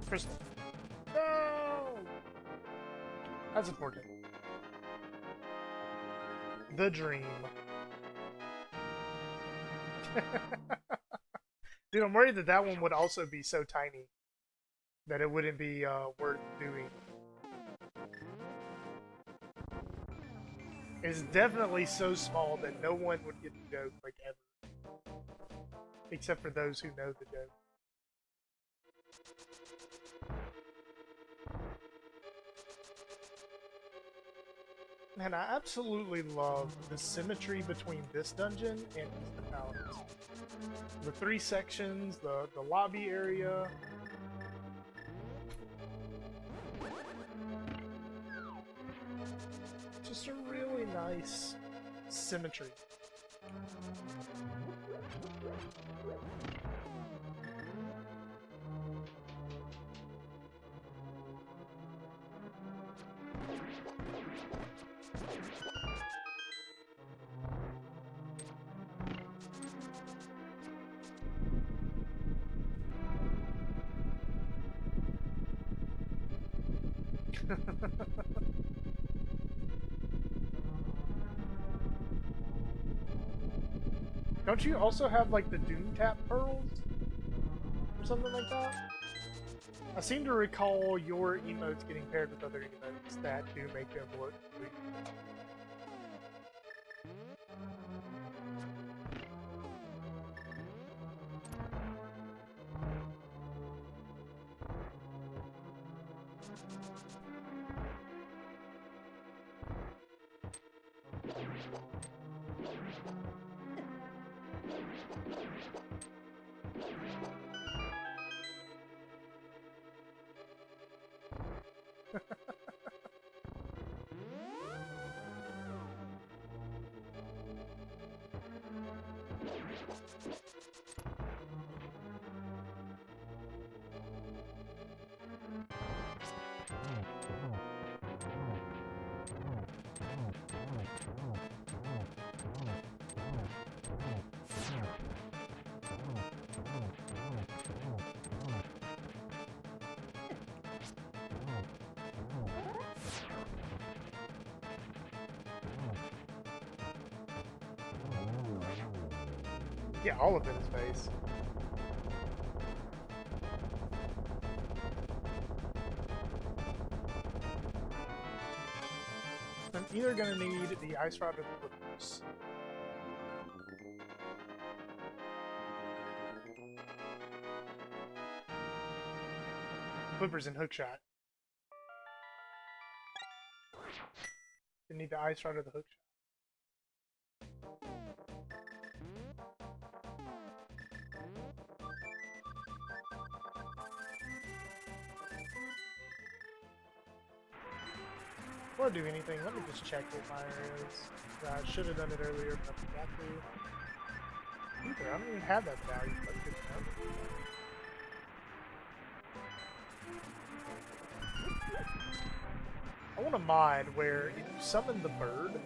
[SPEAKER 1] Crystal. No! That's important. The dream. Dude, I'm worried that that one would also be so tiny that it wouldn't be worth doing. It's definitely so small that no one would get the joke, like, ever. Except for those who know the joke. Man, I absolutely love the symmetry between this dungeon and Eastern Palace. The 3 sections, the lobby area. Just a really nice symmetry. Don't you also have, like, the Doom Tap pearls? Or something like that? I seem to recall your emotes getting paired with other emotes that do make them look sweet. Yeah, all of it is base. I'm either gonna need the ice rod or the flippers. Flippers and hookshot. You need the ice rod or the hookshot. Before I do anything, let me just check what my area is. I should have done it earlier, but I forgot to. Either. I don't even have that value, but good enough. I want a mod where if you summon the bird,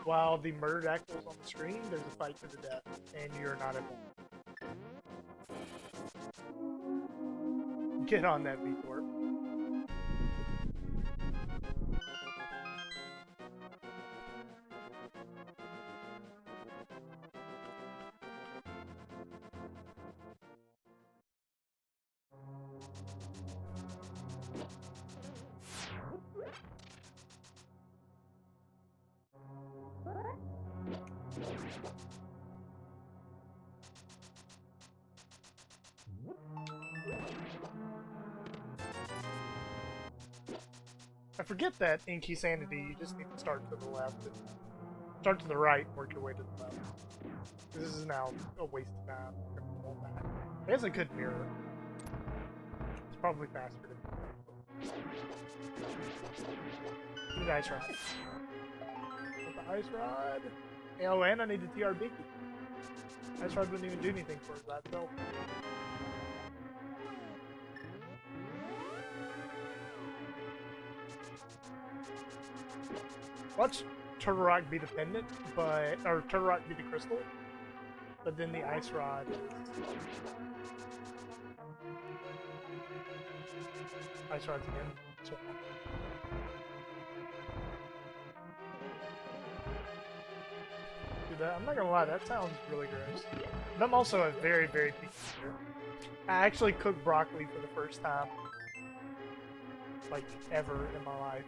[SPEAKER 1] while the murdered actual is on the screen, there's a fight to the death, and you're not able. Get on that, Vitor. I forget that in Keysanity, you just need to start to the left and start to the right and work your way to the left. This is now a waste of time. It has a good mirror. It's probably faster to do the ice rod. With the ice rod. Oh, and I need the TRB. Ice rod wouldn't even do anything for it by itself. Watch Turtle be the pendant, or Turtle be the crystal, but then the ice rod is... Ice rod's again. So, dude, I'm not gonna lie, that sounds really gross. But I'm also a very, very picky eater. I actually cooked broccoli for the first time, like, ever in my life,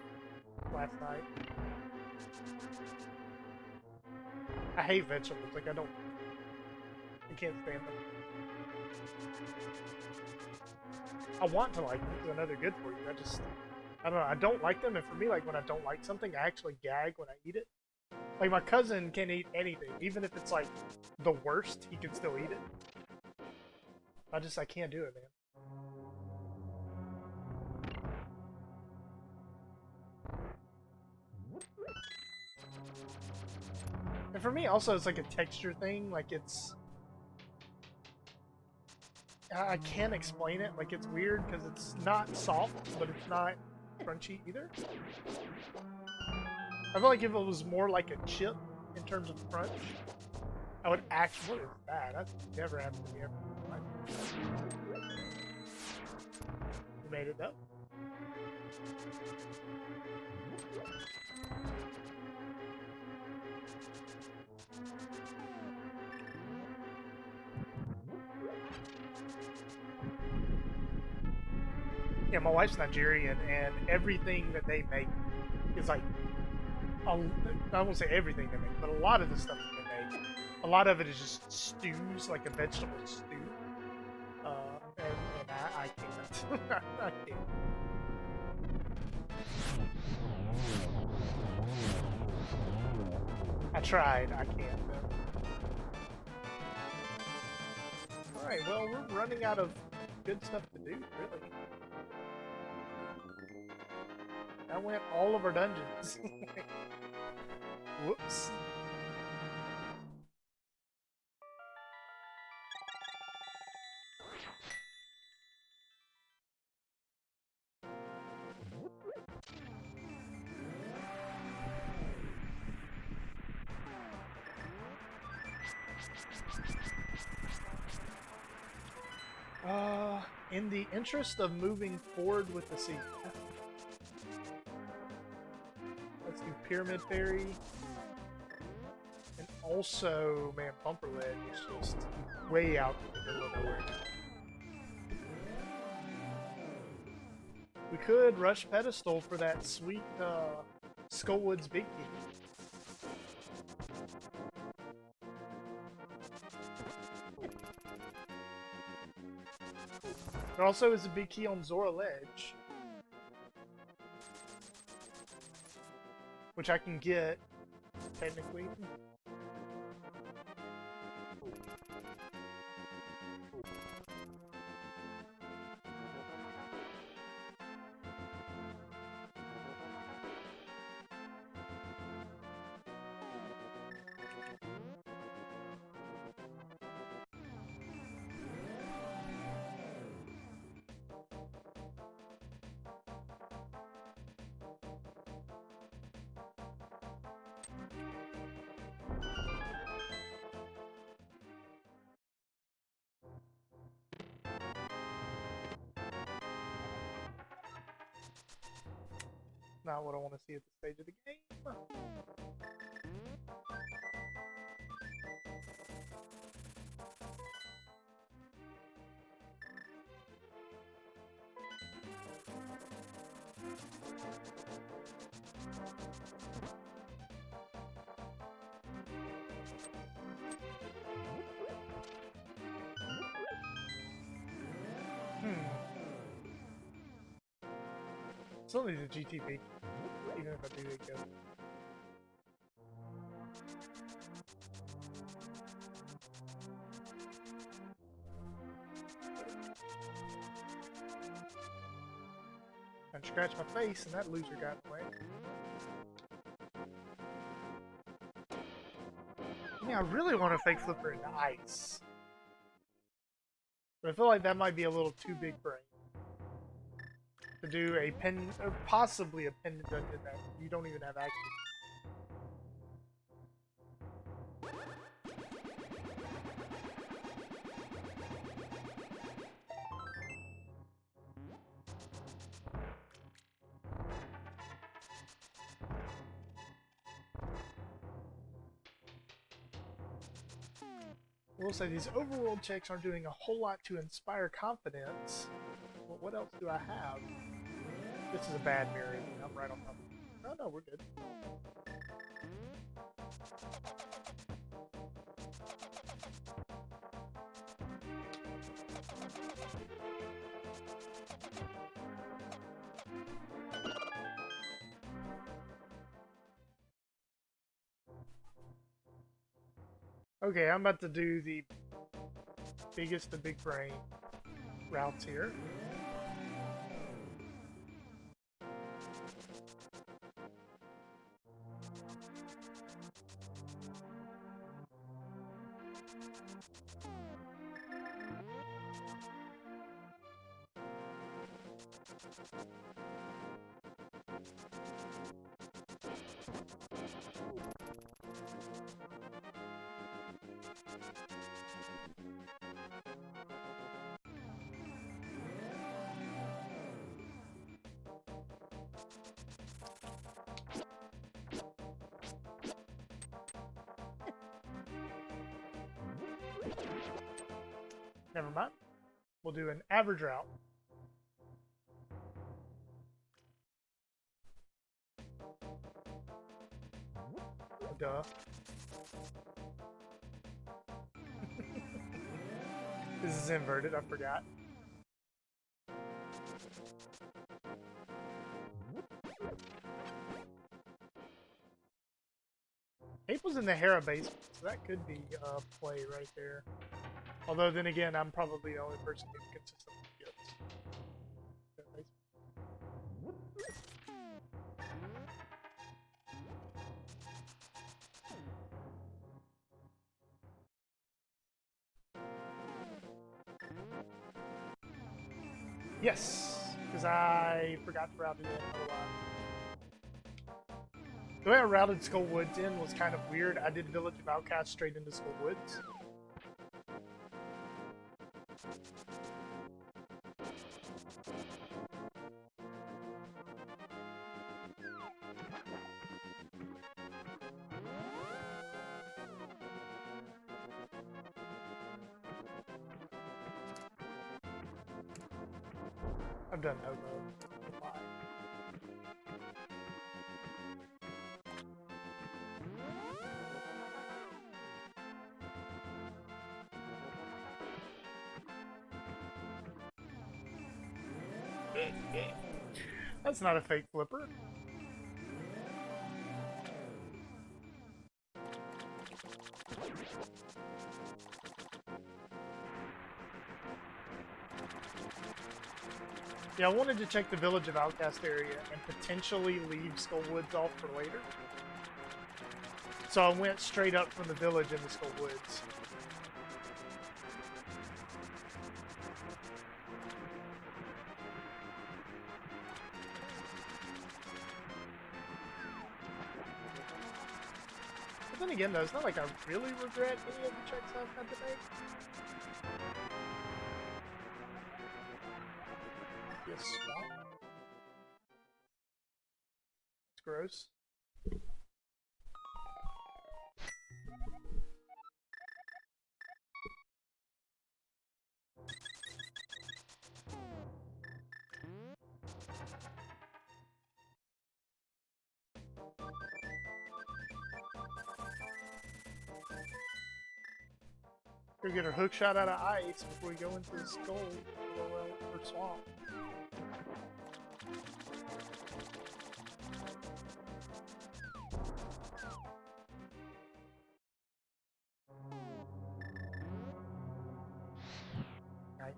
[SPEAKER 1] last night. I hate vegetables, like I can't stand them. I want to like them because I know they're good for you. I don't know, I don't like them, and for me, like when I don't like something, I actually gag when I eat it. Like my cousin can eat anything, even if it's like the worst, he can still eat it. I can't do it, man. And for me, also, it's like a texture thing. Like I can't explain it. Like it's weird because it's not soft, but it's not crunchy either. I feel like if it was more like a chip in terms of crunch, I would actually. What is that? That's never happened to me ever. We made it up. Yeah, my wife's Nigerian, and everything that they make is like, I won't say everything they make, but a lot of the stuff that they make, a lot of it is just stews, like a vegetable stew, and I can't. I can't. I tried. I can't though. Alright, well, we're running out of good stuff to do, really. That went all of our dungeons. Whoops. In the interest of moving forward with the scene, let's do Pyramid Fairy. And also, man, Bumper Ledge is just way out in the middle of nowhere. We could rush Pedestal for that sweet Skullwood's Big Key. There also is a big key on Zora Ledge, which I can get, technically. Not what I want to see at this stage of the game. It's only the GTP, even if I do it go. I scratched my face and that loser got away. Yeah, I really want to fake flipper into ice. But I feel like that might be a little too big for him. To do a pen, or possibly a pendant dungeon that you don't even have access to. I will say these overworld checks aren't doing a whole lot to inspire confidence. But what else do I have? This is a bad mirror. I'm right on top of it. Oh no, we're good. Okay, I'm about to do the biggest of big brain routes here. Never mind. We'll do an average route. Duh. This is inverted, I forgot. Maple's in the Hera basement, so that could be a play right there. Although then again, I'm probably the only person who consistently gets Hera basement. Yes, because I forgot to route it in otherwise. The way I routed Skull Woods in was kind of weird. I did Village of Outcasts straight into Skull Woods. I've done Hobo. That's not a fake flipper. Yeah, I wanted to check the Village of Outcast area and potentially leave Skull Woods off for later. So I went straight up from the village into Skull Woods. But then again, though, it's not like I really regret any of the checks I've had to make. Yes, swamp. It's gross. We're gonna get our hook shot out of ice before we go into the skull or swamp. Nice.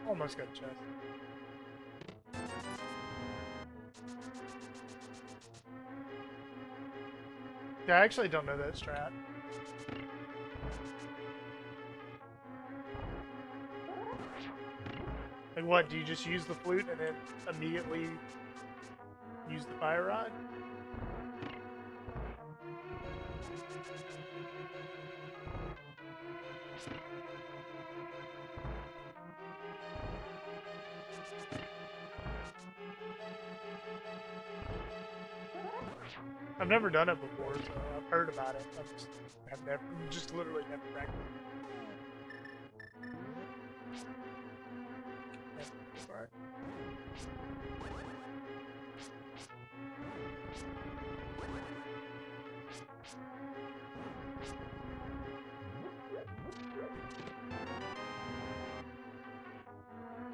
[SPEAKER 1] Almost got a chest. Yeah, I actually don't know that strat. Like what, do you just use the flute and then immediately use the fire rod? I've never done it before, so I've heard about it. I've just literally never practiced it. Alright.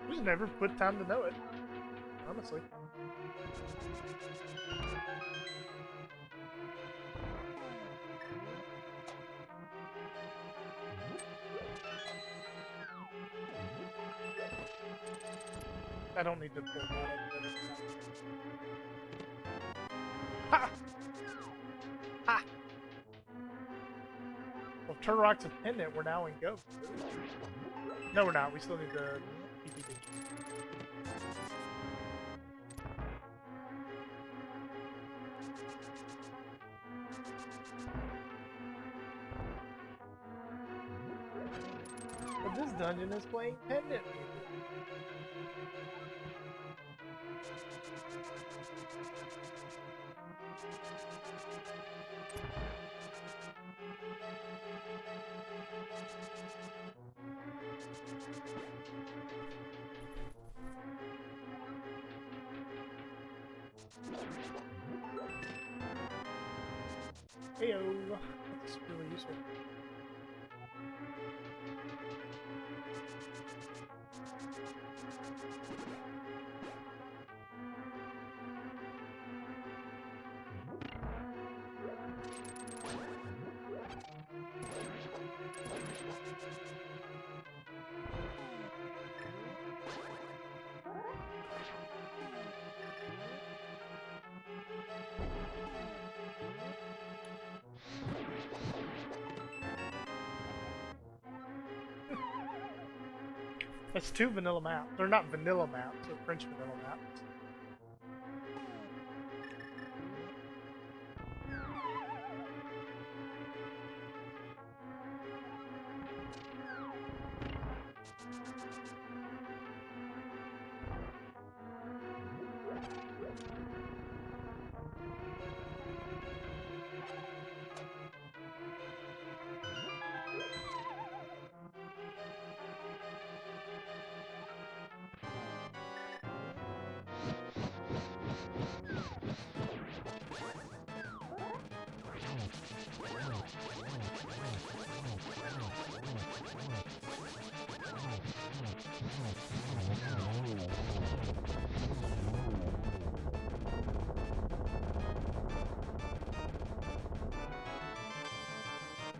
[SPEAKER 1] I just never put time to know it, honestly. I don't need to pull that up. Ha! Ha! Well, if Turtlerock's a pendant, we're now in go. No, we're not. We still need the PPD. But this dungeon is playing pendant music. Heyo! That's really useful. That's 2 vanilla maps. They're not vanilla maps, they're French vanilla maps.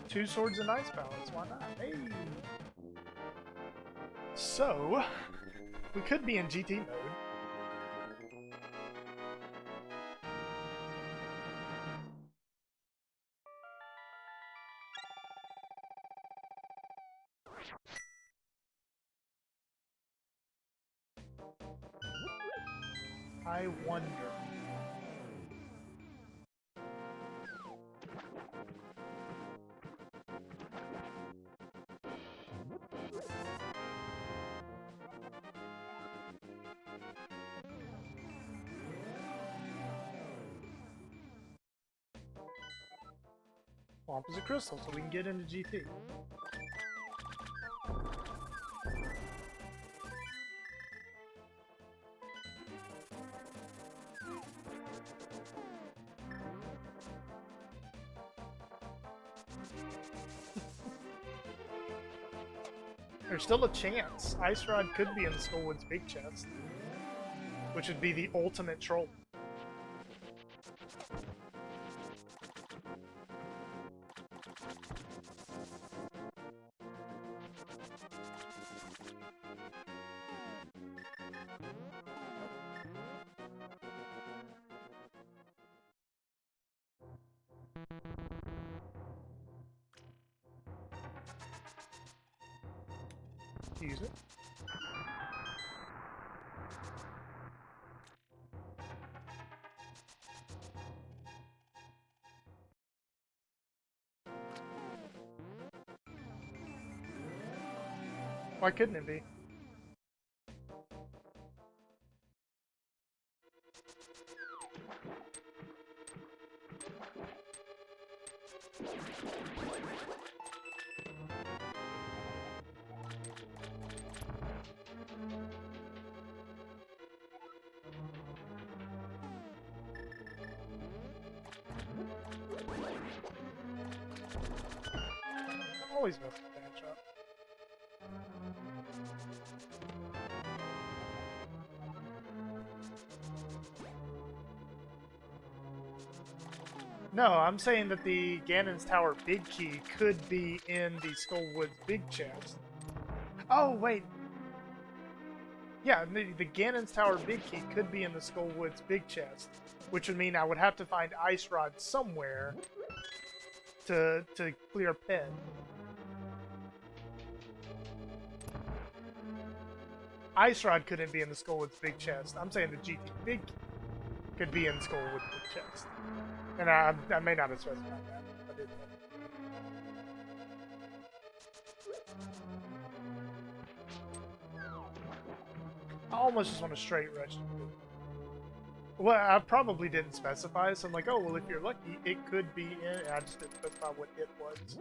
[SPEAKER 1] Two swords and ice balance, why not? Hey! So, we could be in GT mode. I wonder. Swamp is a crystal, so we can get into GT. There's still a chance. Ice Rod could be in Skullwood's big chest, which would be the ultimate troll. Use it. Why couldn't it be? Always mess with that shot. No, I'm saying that the Ganon's Tower big key could be in the Skullwood's big chest. Oh, wait. Yeah, the Ganon's Tower big key could be in the Skullwood's big chest, which would mean I would have to find Ice Rod somewhere to clear Ped. Ice Rod couldn't be in the Skullwood's big chest. I'm saying the GT big key could be in Skullwood's big chest. And I may not have specified that. I didn't. I almost just want to straight rush. Well, I probably didn't specify, so I'm like, oh, well, if you're lucky, it could be in. And I just didn't specify what it was.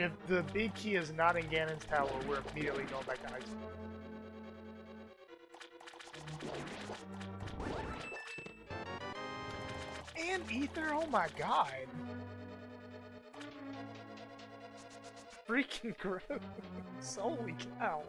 [SPEAKER 1] If the big key is not in Ganon's tower, we're immediately going back to ice. And ether, oh my god. Freaking gross. Holy cow.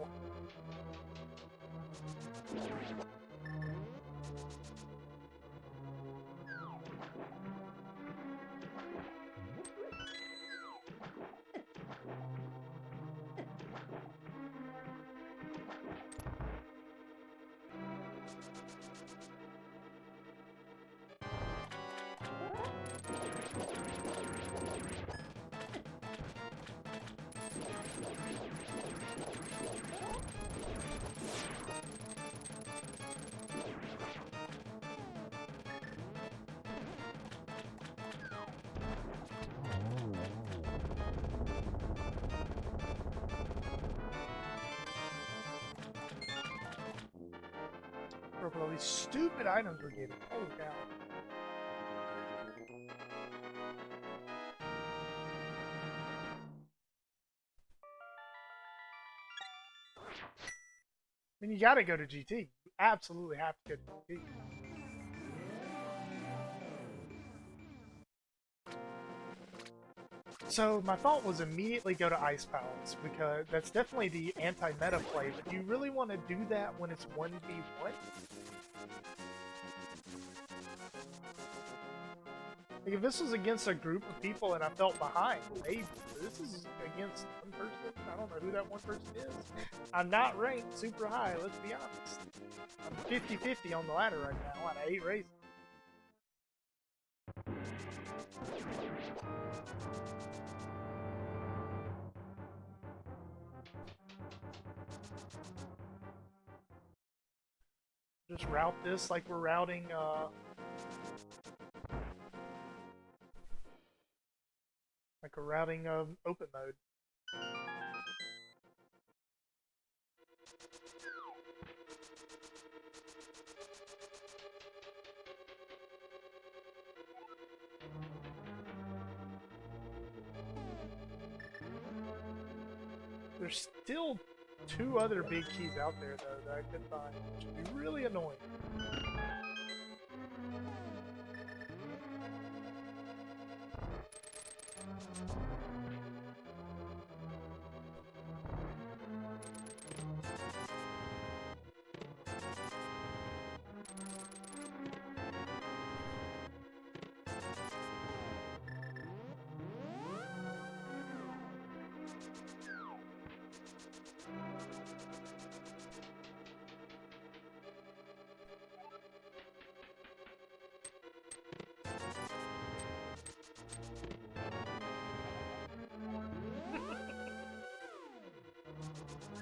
[SPEAKER 1] For all these stupid items we're getting. Holy cow. I mean, you gotta go to GT. You absolutely have to go to GT. So my thought was immediately go to Ice Palace, because that's definitely the anti-meta play, but do you really want to do that when it's 1v1? Like, if this was against a group of people and I felt behind, maybe. This is against one person. I don't know who that one person is. I'm not ranked super high, let's be honest. I'm 50-50 on the ladder right now out of 8 races. Just route this like we're routing, like we're routing open mode. There's still 2 other big keys out there, though, that I could find, which would be really annoying.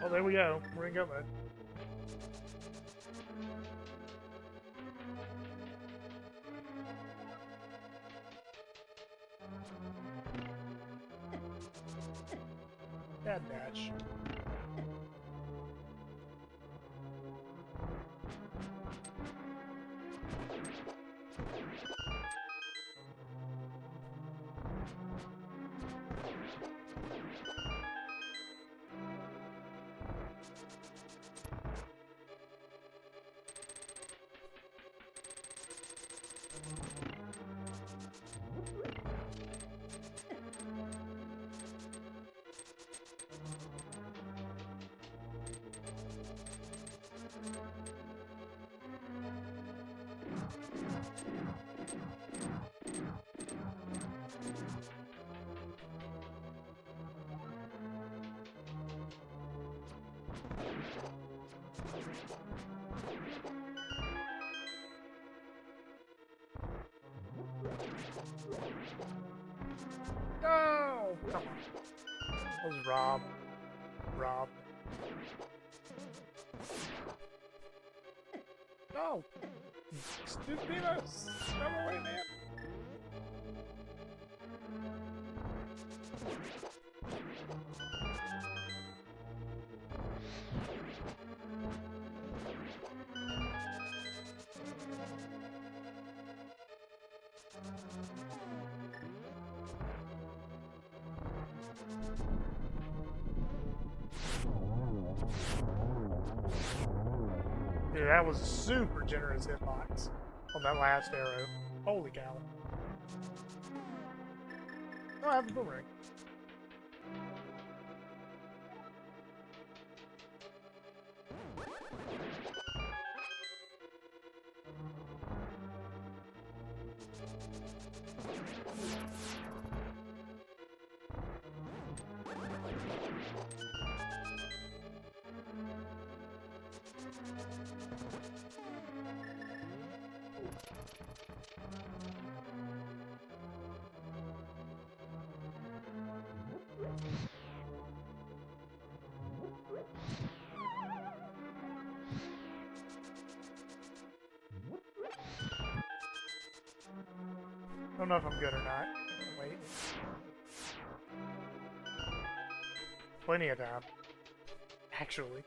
[SPEAKER 1] Oh, there we go. We're in go mode. Bad dash. No! Come on. That was Rob. Rob. No! Stupidos! Come away, man! Dude, that was a super generous hitbox on that last arrow. Holy cow. Oh, I have a boomerang. I don't know if I'm good or not. Wait. Plenty of time. Actually.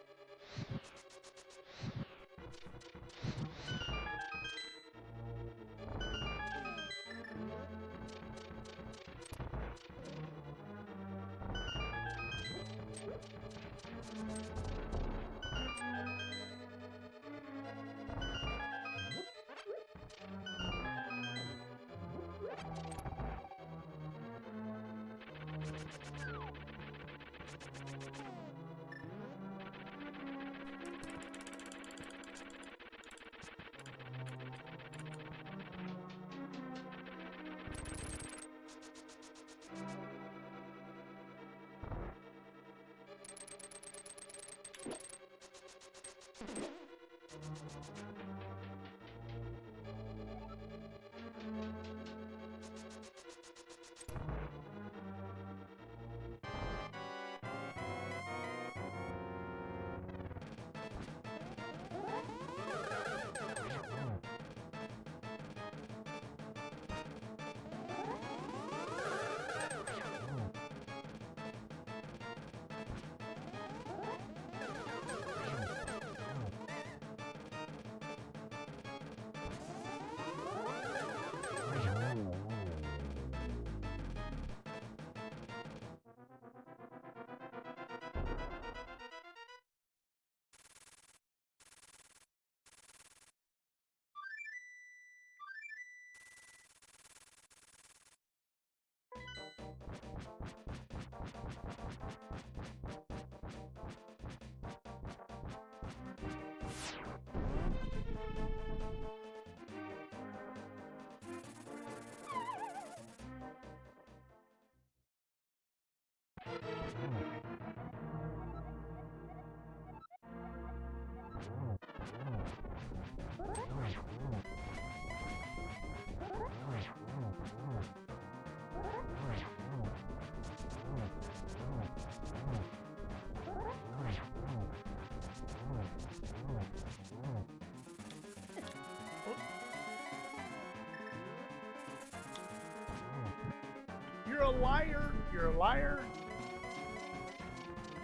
[SPEAKER 1] You're a liar! You're a liar!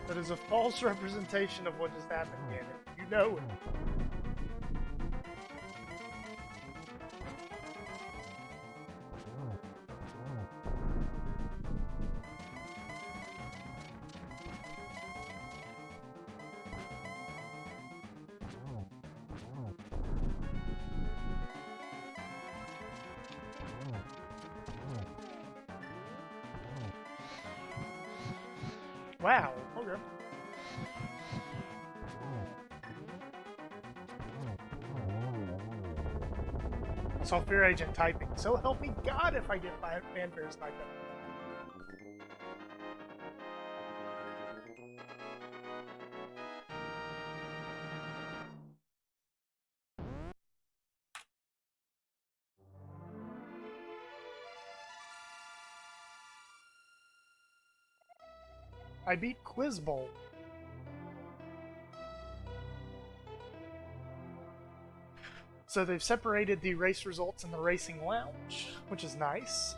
[SPEAKER 1] That is a false representation of what just happened, Gannon. You know it. Wow, okay. I saw Fear Agent typing. So help me God if I get fanfare sniped up. I beat Quiz Bowl. So they've separated the race results in the Racing Lounge, which is nice.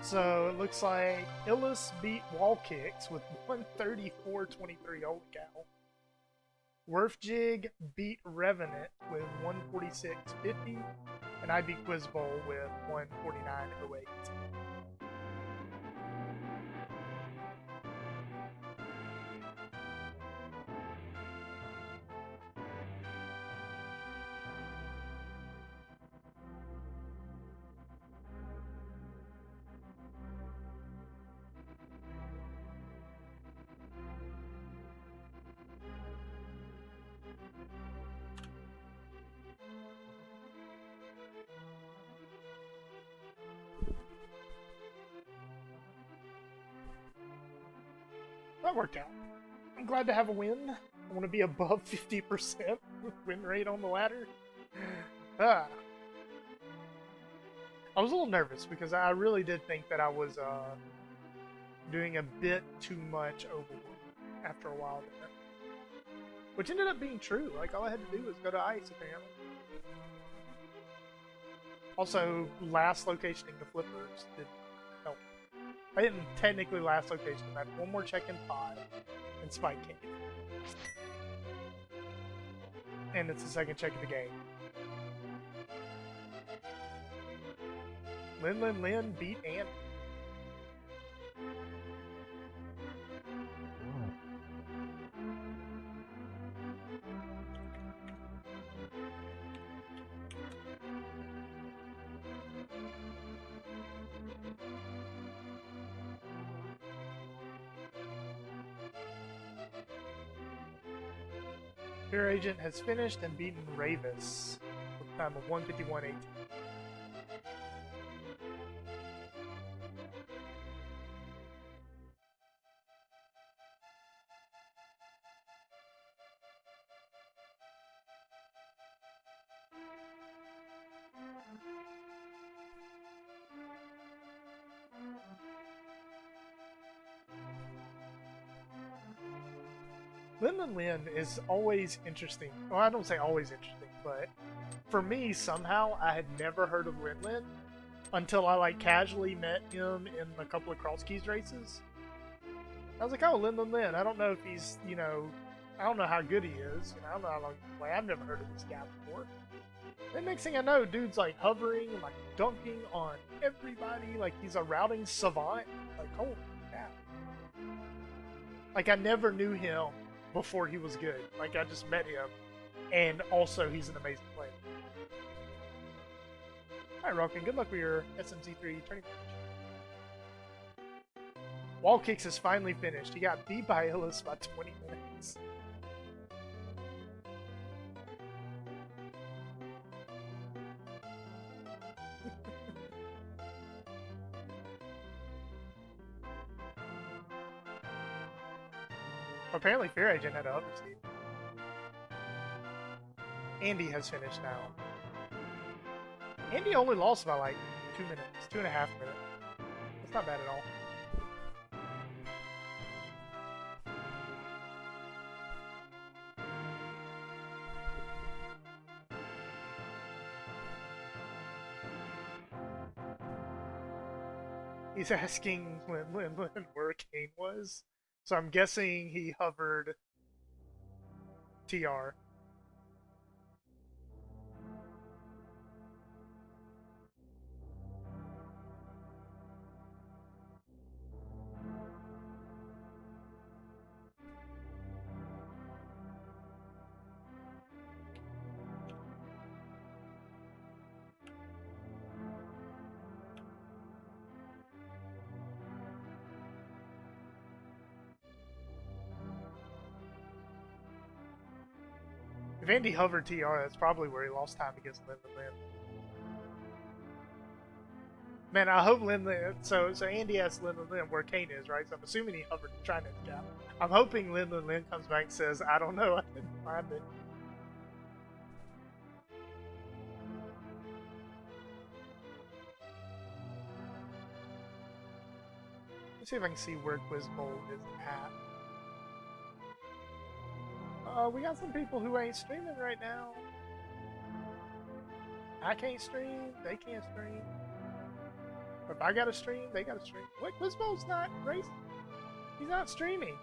[SPEAKER 1] So it looks like Illis beat Wall Kicks with 134.23. Holy cow. Werfjig beat Revenant with 146.50. And I beat Quiz Bowl with 149.08. that worked out. I'm glad to have a win. I want to be above 50% win rate on the ladder. Ah. I was a little nervous because I really did think that I was doing a bit too much overwork after a while there. Which ended up being true. Like, all I had to do was go to ice, apparently. Also, last locationing the flippers didn't help. I didn't technically last location. I had one more check in pod and Spike Cave. And it's the second check of the game. Lin beat Andy. Fear Agent has finished and beaten Ravis with a time of 1:51.18. Lin is always interesting. Well, I don't say always interesting, but for me, somehow, I had never heard of Lin until I like casually met him in a couple of Cross Keys races. I was like, oh, Lin. I don't know if he's, I don't know how good he is. I don't know how long he's playing. I've never heard of this guy before. Then next thing I know, dude's like hovering and like dunking on everybody. Like he's a routing savant. Like, holy cow. Like I never knew him before he was good. Like I just met him, and also he's an amazing player. Alright, Rockin', good luck with your SMZ3 training match. Wall Kicks is finally finished. He got beat by Illis by 20 minutes. Apparently Fear Agent had an overseed. Andy has finished now. Andy only lost by like 2 minutes, 2.5 minutes. That's not bad at all. He's asking Lin where Kane was. So I'm guessing he hovered TR. If Andy hovered TR, that's probably where he lost time against Lin. Man, I hope Lin. So Andy asked Lin where Kane is, right? So I'm assuming he hovered the Trinity gap. I'm hoping Lin comes back and says, I don't know, I didn't find it. Let's see if I can see where Quizbowl is at. We got some people who ain't streaming right now. I can't stream, they can't stream. If I gotta stream, they gotta stream. Wait, Quizbowl's not racing. He's not streaming.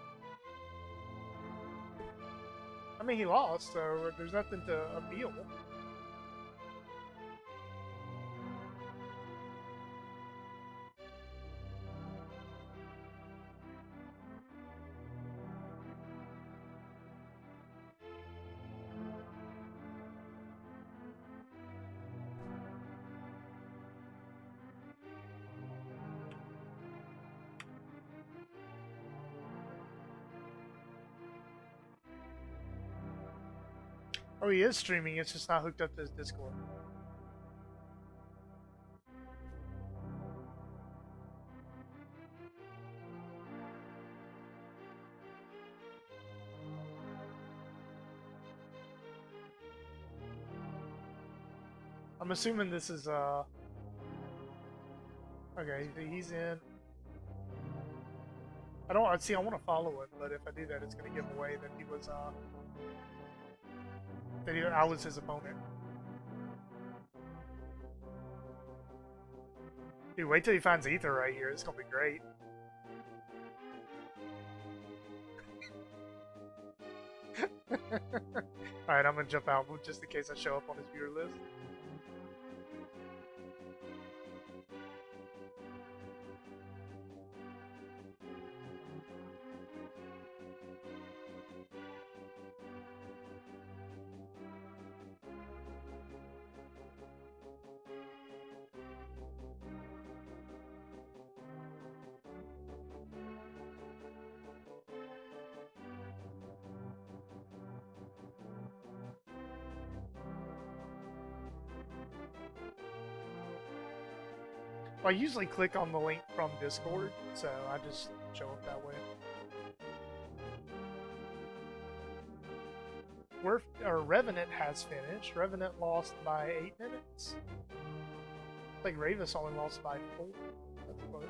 [SPEAKER 1] I mean, he lost, so there's nothing to appeal. Oh, he is streaming, it's just not hooked up to his Discord. I'm assuming this is okay. He's in. I don't see. I want to follow him, but if I do that, it's gonna give away that he was I was his opponent. Dude, wait till he finds Ether right here. It's gonna be great. Alright, I'm gonna jump out just in case I show up on his viewer list. Well, I usually click on the link from Discord, so I just show up that way. Revenant has finished. Revenant lost by 8 minutes. I think Ravis only lost by 4. That's close.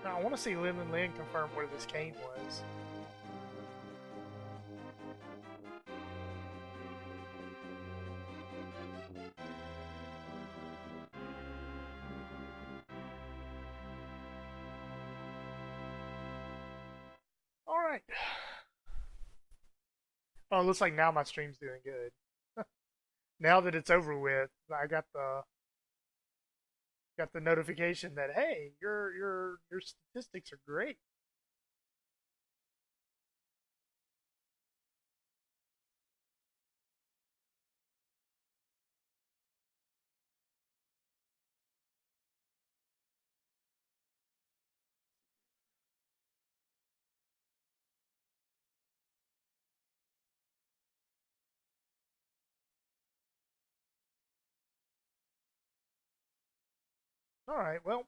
[SPEAKER 1] Now, I want to see Lin and Lin confirm where this cane was. Alright. Oh, it looks like now my stream's doing good. Now that it's over with, I got the notification that hey, your statistics are great. Alright, well,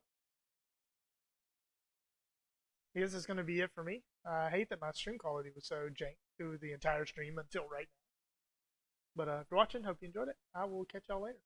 [SPEAKER 1] I guess that's going to be it for me. I hate that my stream quality was so jank through the entire stream until right now. But if you're watching, hope you enjoyed it. I will catch y'all later.